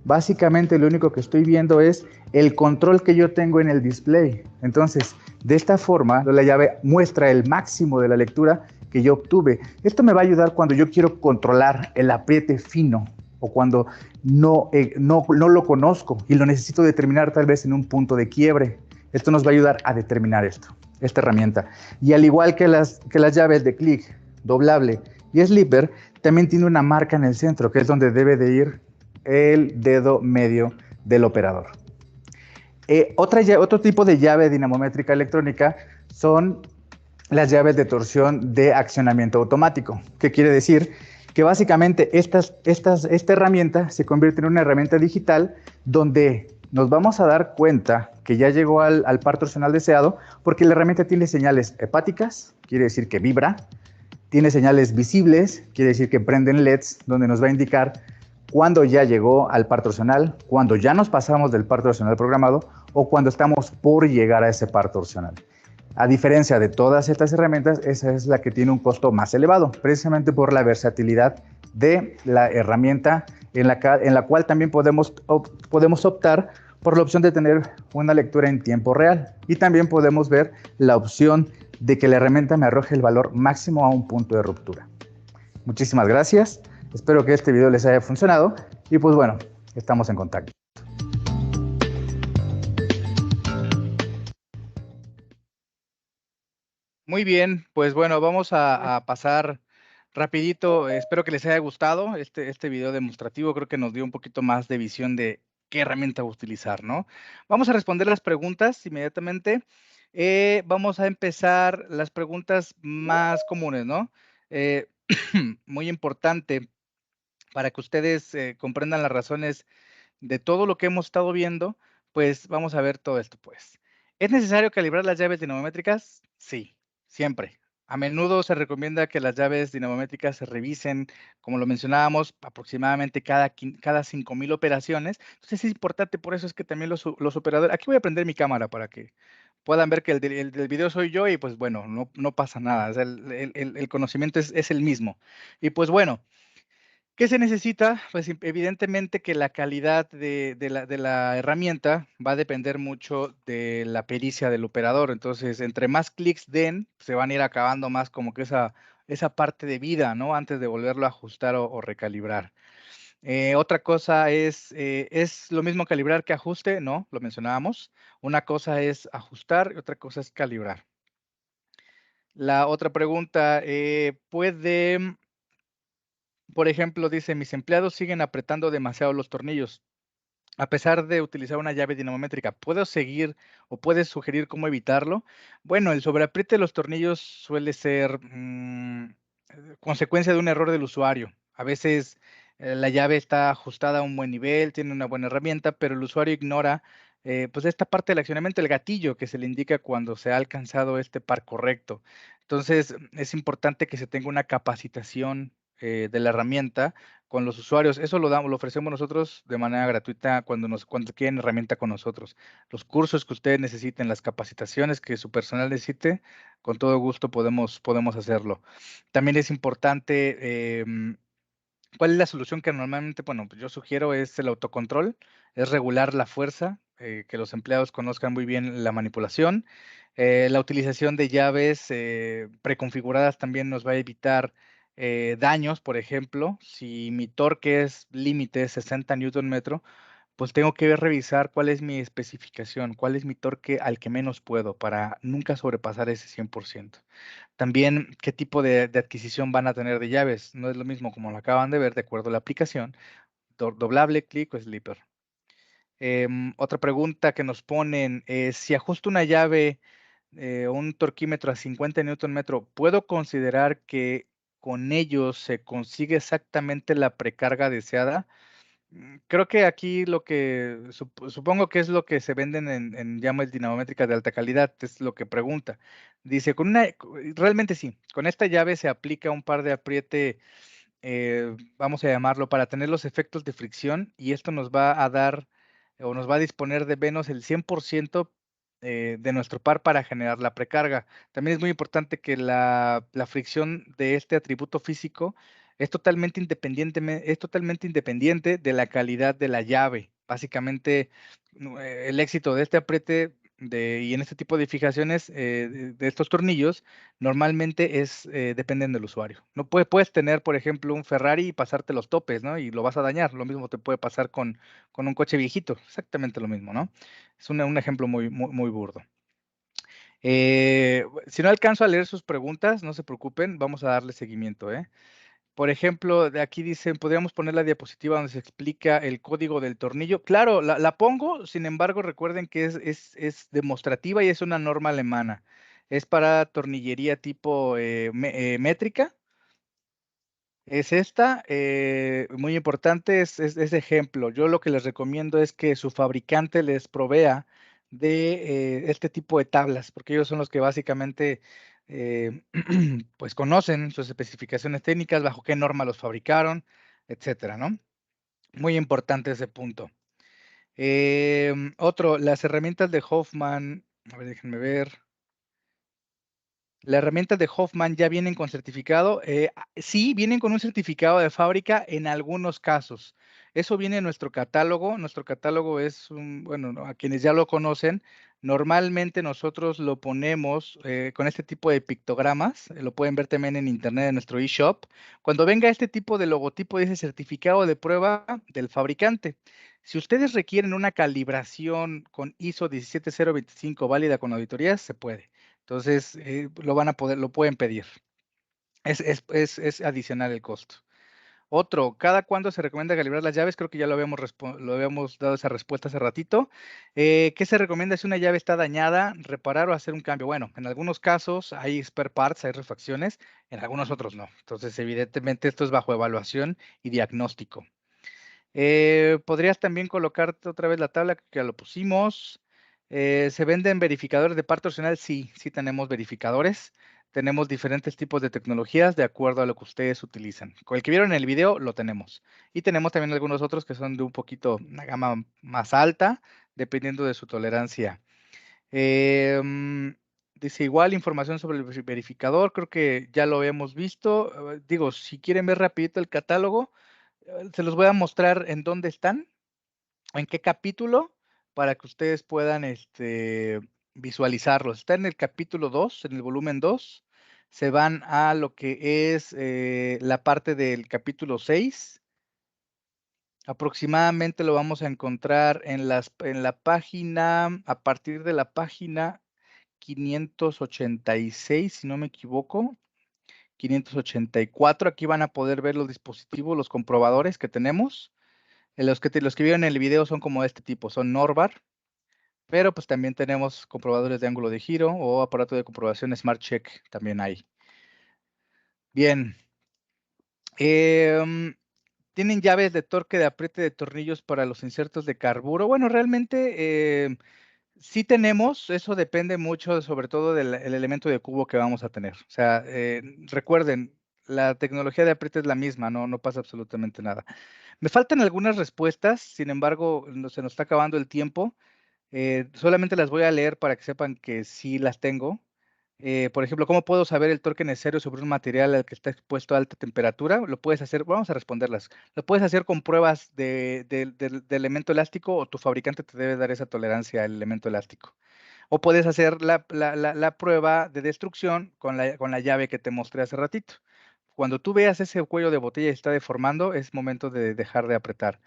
[SPEAKER 2] básicamente lo único que estoy viendo es el control que yo tengo en el display. Entonces, de esta forma, la llave muestra el máximo de la lectura que yo obtuve. Esto me va a ayudar cuando yo quiero controlar el apriete fino o cuando no lo conozco y lo necesito determinar tal vez en un punto de quiebre. Esto nos va a ayudar a determinar esta herramienta. Y al igual que las llaves de clic, doblable y slipper, también tiene una marca en el centro, que es donde debe de ir el dedo medio del operador. Otro tipo de llave dinamométrica electrónica son las llaves de torsión de accionamiento automático. ¿Qué quiere decir? Que básicamente esta herramienta se convierte en una herramienta digital donde nos vamos a dar cuenta que ya llegó al par torsional deseado porque la herramienta tiene señales hepáticas, quiere decir que vibra, tiene señales visibles, quiere decir que prenden LEDs, donde nos va a indicar cuando ya llegó al par torsional, cuando ya nos pasamos del par torsional programado o cuando estamos por llegar a ese par torsional. A diferencia de todas estas herramientas, esa es la que tiene un costo más elevado, precisamente por la versatilidad de la herramienta en la cual también podemos optar por la opción de tener una lectura en tiempo real. Y también podemos ver la opción de que la herramienta me arroje el valor máximo a un punto de ruptura. Muchísimas gracias. Espero que este video les haya funcionado y pues bueno, estamos en contacto.
[SPEAKER 1] Muy bien, pues bueno, vamos a pasar rapidito. Espero que les haya gustado este video demostrativo. Creo que nos dio un poquito más de visión de qué herramienta utilizar, ¿no? Vamos a responder las preguntas inmediatamente. Vamos a empezar las preguntas más comunes, ¿no? Muy importante para que ustedes comprendan las razones de todo lo que hemos estado viendo, pues vamos a ver todo esto, pues. ¿Es necesario calibrar las llaves dinamométricas? Sí, siempre. A menudo se recomienda que las llaves dinamométricas se revisen, como lo mencionábamos, aproximadamente cada 5,000 operaciones. Entonces es importante, por eso es que también los operadores, aquí voy a prender mi cámara para que puedan ver que el del video soy yo y pues bueno, no pasa nada, o sea, el conocimiento es el mismo. Y pues bueno, ¿qué se necesita? Pues evidentemente que la calidad de la herramienta va a depender mucho de la pericia del operador. Entonces, entre más clics den, se van a ir acabando más como que esa parte de vida, ¿no? Antes de volverlo a ajustar o recalibrar. Otra cosa ¿es lo mismo calibrar que ajuste? No, lo mencionábamos. Una cosa es ajustar y otra cosa es calibrar. La otra pregunta, por ejemplo, dice, mis empleados siguen apretando demasiado los tornillos. A pesar de utilizar una llave dinamométrica, ¿puedo seguir o puedes sugerir cómo evitarlo? Bueno, el sobreapriete de los tornillos suele ser consecuencia de un error del usuario. A veces la llave está ajustada a un buen nivel, tiene una buena herramienta, pero el usuario ignora pues esta parte del accionamiento, el gatillo que se le indica cuando se ha alcanzado este par correcto. Entonces, es importante que se tenga una capacitación de la herramienta con los usuarios. Eso lo ofrecemos nosotros de manera gratuita cuando quieren herramienta con nosotros. Los cursos que ustedes necesiten, las capacitaciones que su personal necesite, con todo gusto podemos hacerlo. También es importante, ¿cuál es la solución que normalmente, bueno, pues yo sugiero es el autocontrol, es regular la fuerza, que los empleados conozcan muy bien la manipulación. La utilización de llaves preconfiguradas también nos va a evitar daños, por ejemplo, si mi torque es límite 60 newton metro, pues tengo que revisar cuál es mi especificación, cuál es mi torque al que menos puedo para nunca sobrepasar ese 100%. También, ¿qué tipo de adquisición van a tener de llaves? No es lo mismo como lo acaban de ver, de acuerdo a la aplicación, doblable, clic o slipper. Otra pregunta que nos ponen es, si ajusto una llave o un torquímetro a 50 newton metro, ¿puedo considerar que con ello se consigue exactamente la precarga deseada? Creo que aquí lo que supongo que es lo que se venden en llaves dinamométricas de alta calidad, es lo que pregunta. Dice, realmente sí, con esta llave se aplica un par de apriete, vamos a llamarlo, para tener los efectos de fricción y esto nos va a dar o nos va a disponer de menos el 100% de nuestro par para generar la precarga. También es muy importante que la fricción de este atributo físico es totalmente independiente de la calidad de la llave. Básicamente, el éxito de este apriete y en este tipo de fijaciones de estos tornillos normalmente dependen del usuario. No puedes tener, por ejemplo, un Ferrari y pasarte los topes, ¿no? Y lo vas a dañar. Lo mismo te puede pasar con un coche viejito, exactamente lo mismo, ¿no? Es un ejemplo muy burdo. Si no alcanzo a leer sus preguntas, no se preocupen, vamos a darle seguimiento, ¿eh? Por ejemplo, de aquí dicen, podríamos poner la diapositiva donde se explica el código del tornillo. Claro, la pongo, sin embargo, recuerden que es demostrativa y es una norma alemana. Es para tornillería tipo métrica. Es esta, muy importante, es ejemplo. Yo lo que les recomiendo es que su fabricante les provea de este tipo de tablas, porque ellos son los que básicamente pues conocen sus especificaciones técnicas, bajo qué norma los fabricaron, etcétera, ¿no? Muy importante ese punto. Otro, las herramientas de Hoffman, a ver, déjenme ver. La herramienta de Hoffman ya vienen con certificado. Sí, vienen con un certificado de fábrica en algunos casos. Eso viene en nuestro catálogo. Nuestro catálogo es bueno, a quienes ya lo conocen, normalmente nosotros lo ponemos con este tipo de pictogramas. Lo pueden ver también en internet en nuestro eShop. Cuando venga este tipo de logotipo, dice certificado de prueba del fabricante. Si ustedes requieren una calibración con ISO 17025 válida con auditorías, se puede. Entonces, lo pueden pedir. Es adicional el costo. Otro, ¿cada cuándo se recomienda calibrar las llaves? Creo que ya lo habíamos dado esa respuesta hace ratito. ¿Qué se recomienda si una llave está dañada, reparar o hacer un cambio? Bueno, en algunos casos hay spare parts, hay refacciones, en algunos otros no. Entonces, evidentemente, esto es bajo evaluación y diagnóstico. Podrías también colocarte otra vez la tabla que ya lo pusimos. ¿Se venden verificadores de parte opcional? Sí, sí tenemos verificadores. Tenemos diferentes tipos de tecnologías de acuerdo a lo que ustedes utilizan. Con el que vieron en el video lo tenemos. Y tenemos también algunos otros que son de un poquito, una gama más alta, dependiendo de su tolerancia. Dice igual información sobre el verificador, creo que ya lo hemos visto. Digo, si quieren ver rapidito el catálogo, se los voy a mostrar en dónde están, en qué capítulo, para que ustedes puedan visualizarlos. Está en el capítulo 2, en el volumen 2. Se van a lo que es la parte del capítulo 6. Aproximadamente lo vamos a encontrar en la página, a partir de la página 586, si no me equivoco. 584, aquí van a poder ver los dispositivos, los comprobadores que tenemos. Los que vieron en el video son como de este tipo, son Norbar, pero pues también tenemos comprobadores de ángulo de giro o aparato de comprobación Smart Check, también hay. Bien. ¿Tienen llaves de torque de apriete de tornillos para los insertos de carburo? Bueno, realmente sí tenemos, eso depende mucho sobre todo del el elemento de cubo que vamos a tener. O sea, recuerden, la tecnología de apriete es la misma, no pasa absolutamente nada. Me faltan algunas respuestas, sin embargo, se nos está acabando el tiempo. Solamente las voy a leer para que sepan que sí las tengo. Por ejemplo, ¿cómo puedo saber el torque necesario sobre un material al que está expuesto a alta temperatura? Lo puedes hacer, vamos a responderlas. Lo puedes hacer con pruebas de elemento elástico o tu fabricante te debe dar esa tolerancia al elemento elástico. O puedes hacer la prueba de destrucción con la llave que te mostré hace ratito. Cuando tú veas ese cuello de botella y está deformando, es momento de dejar de apretar.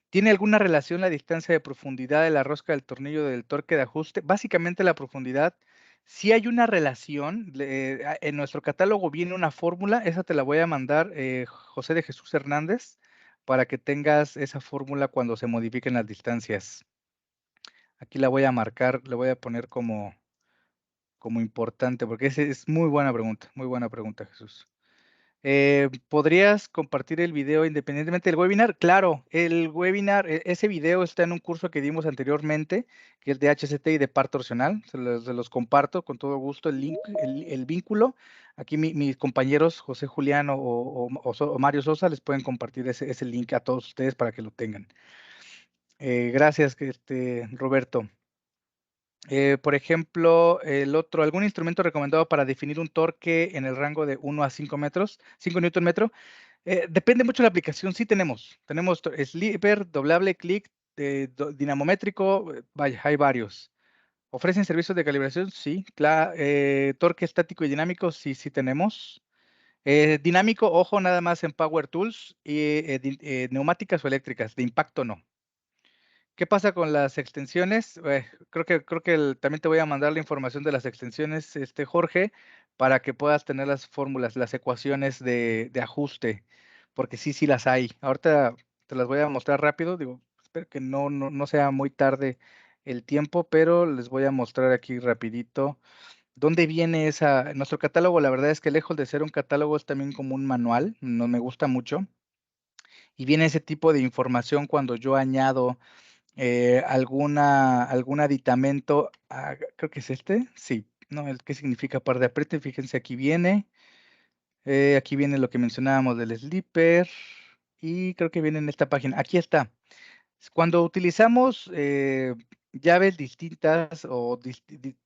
[SPEAKER 1] ¿Tiene alguna relación la distancia de profundidad de la rosca del tornillo del torque de ajuste? Básicamente la profundidad, sí hay una relación, en nuestro catálogo viene una fórmula, esa te la voy a mandar, José de Jesús Hernández, para que tengas esa fórmula cuando se modifiquen las distancias. Aquí la voy a marcar, le voy a poner como importante, porque es muy buena pregunta, Jesús. ¿Podrías compartir el video independientemente del webinar? Claro, el webinar, ese video está en un curso que dimos anteriormente, que es de HCT y de par torsional. Se los comparto con todo gusto el link, el vínculo. Aquí mis compañeros José Julián o Mario Sosa les pueden compartir ese link a todos ustedes para que lo tengan. Gracias, Roberto. Por ejemplo, algún instrumento recomendado para definir un torque en el rango de 1 a 5 metros, 5 newton metro. Depende mucho de la aplicación. Sí tenemos slipper, doblable, clic, dinamométrico, vaya, hay varios. ¿Ofrecen servicios de calibración? Sí, claro. Torque estático y dinámico, sí, sí tenemos. Dinámico, ojo, nada más en Power Tools y neumáticas o eléctricas, de impacto no. ¿Qué pasa con las extensiones? Creo que también te voy a mandar la información de las extensiones, Jorge, para que puedas tener las fórmulas, las ecuaciones de ajuste, porque sí, sí las hay. Ahorita te las voy a mostrar rápido, digo, espero que no sea muy tarde el tiempo, pero les voy a mostrar aquí rapidito dónde viene nuestro catálogo. La verdad es que lejos de ser un catálogo es también como un manual, no me gusta mucho, y viene ese tipo de información cuando yo añado algún aditamento, creo que es sí, no, ¿qué significa par de apriete? Fíjense, aquí viene lo que mencionábamos del slipper, y creo que viene en esta página, aquí está. Cuando utilizamos llaves distintas o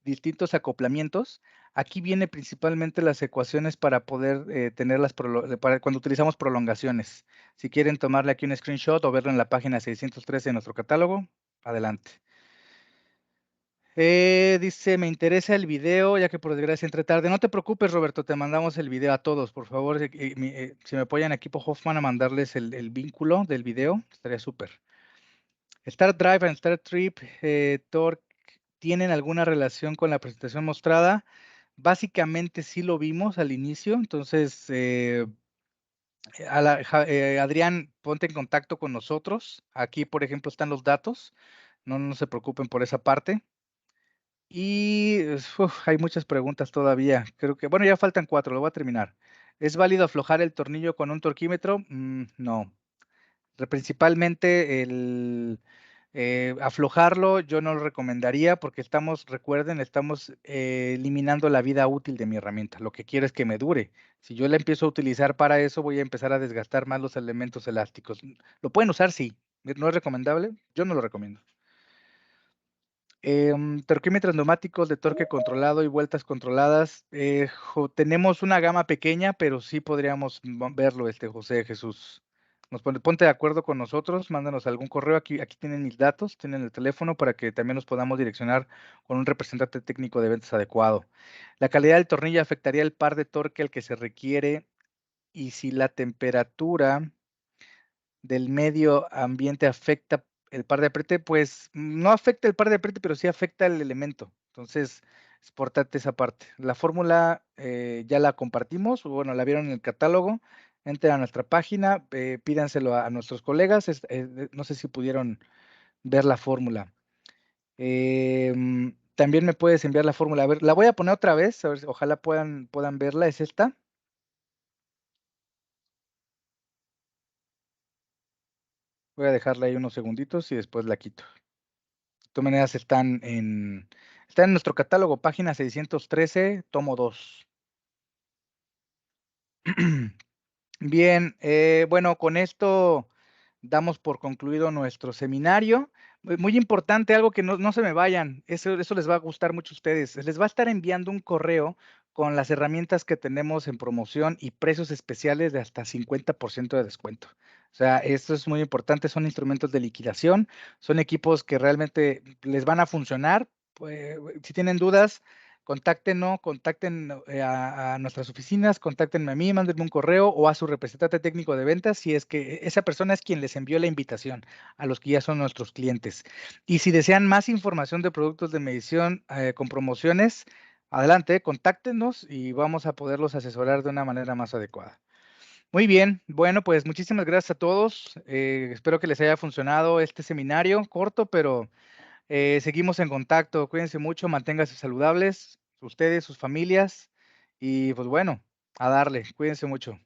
[SPEAKER 1] distintos acoplamientos. Aquí viene principalmente las ecuaciones para poder tener para cuando utilizamos prolongaciones. Si quieren tomarle aquí un screenshot o verlo en la página 613 de nuestro catálogo, adelante. Dice, me interesa el video, ya que por desgracia entré tarde. No te preocupes, Roberto, te mandamos el video a todos. Por favor, si me apoyan equipo Hoffman a mandarles el vínculo del video, estaría súper. Star Drive and Star Trip Torque tienen alguna relación con la presentación mostrada. Básicamente sí lo vimos al inicio, entonces Adrián, ponte en contacto con nosotros. Aquí, por ejemplo, están los datos. No se preocupen por esa parte. Y hay muchas preguntas todavía. Creo que, bueno, ya faltan 4, lo voy a terminar. ¿Es válido aflojar el tornillo con un torquímetro? No. Principalmente el aflojarlo yo no lo recomendaría porque recuerden, estamos eliminando la vida útil de mi herramienta. Lo que quiero es que me dure. Si yo la empiezo a utilizar para eso, voy a empezar a desgastar más los elementos elásticos. ¿Lo pueden usar? Sí. ¿No es recomendable? Yo no lo recomiendo. Torquímetros neumáticos de torque controlado y vueltas controladas. Tenemos una gama pequeña, pero sí podríamos verlo, José Jesús. Ponte de acuerdo con nosotros, mándanos algún correo. Aquí tienen mis datos, tienen el teléfono para que también nos podamos direccionar con un representante técnico de ventas adecuado. La calidad del tornillo afectaría el par de torque al que se requiere y si la temperatura del medio ambiente afecta el par de apriete, pues no afecta el par de apriete, pero sí afecta el elemento. Entonces, es importante esa parte. La fórmula ya la compartimos, o bueno, la vieron en el catálogo. Entren a nuestra página, pídanselo a nuestros colegas. No sé si pudieron ver la fórmula. También me puedes enviar la fórmula. A ver, la voy a poner otra vez, a ver, ojalá puedan verla. Es esta. Voy a dejarla ahí unos segunditos y después la quito. De todas maneras, están en nuestro catálogo, página 613, tomo 2. Bien, bueno, con esto damos por concluido nuestro seminario. Muy importante, algo que no se me vayan, eso les va a gustar mucho a ustedes. Les va a estar enviando un correo con las herramientas que tenemos en promoción y precios especiales de hasta 50% de descuento. O sea, esto es muy importante, son instrumentos de liquidación, son equipos que realmente les van a funcionar. Pues, si tienen dudas, contacten a nuestras oficinas, contáctenme a mí, mándenme un correo o a su representante técnico de ventas si es que esa persona es quien les envió la invitación a los que ya son nuestros clientes. Y si desean más información de productos de medición con promociones, adelante, contáctenos y vamos a poderlos asesorar de una manera más adecuada. Muy bien, bueno, pues muchísimas gracias a todos. Espero que les haya funcionado este seminario corto, pero seguimos en contacto. Cuídense mucho, manténganse saludables, ustedes, sus familias. Y pues bueno, a darle. Cuídense mucho.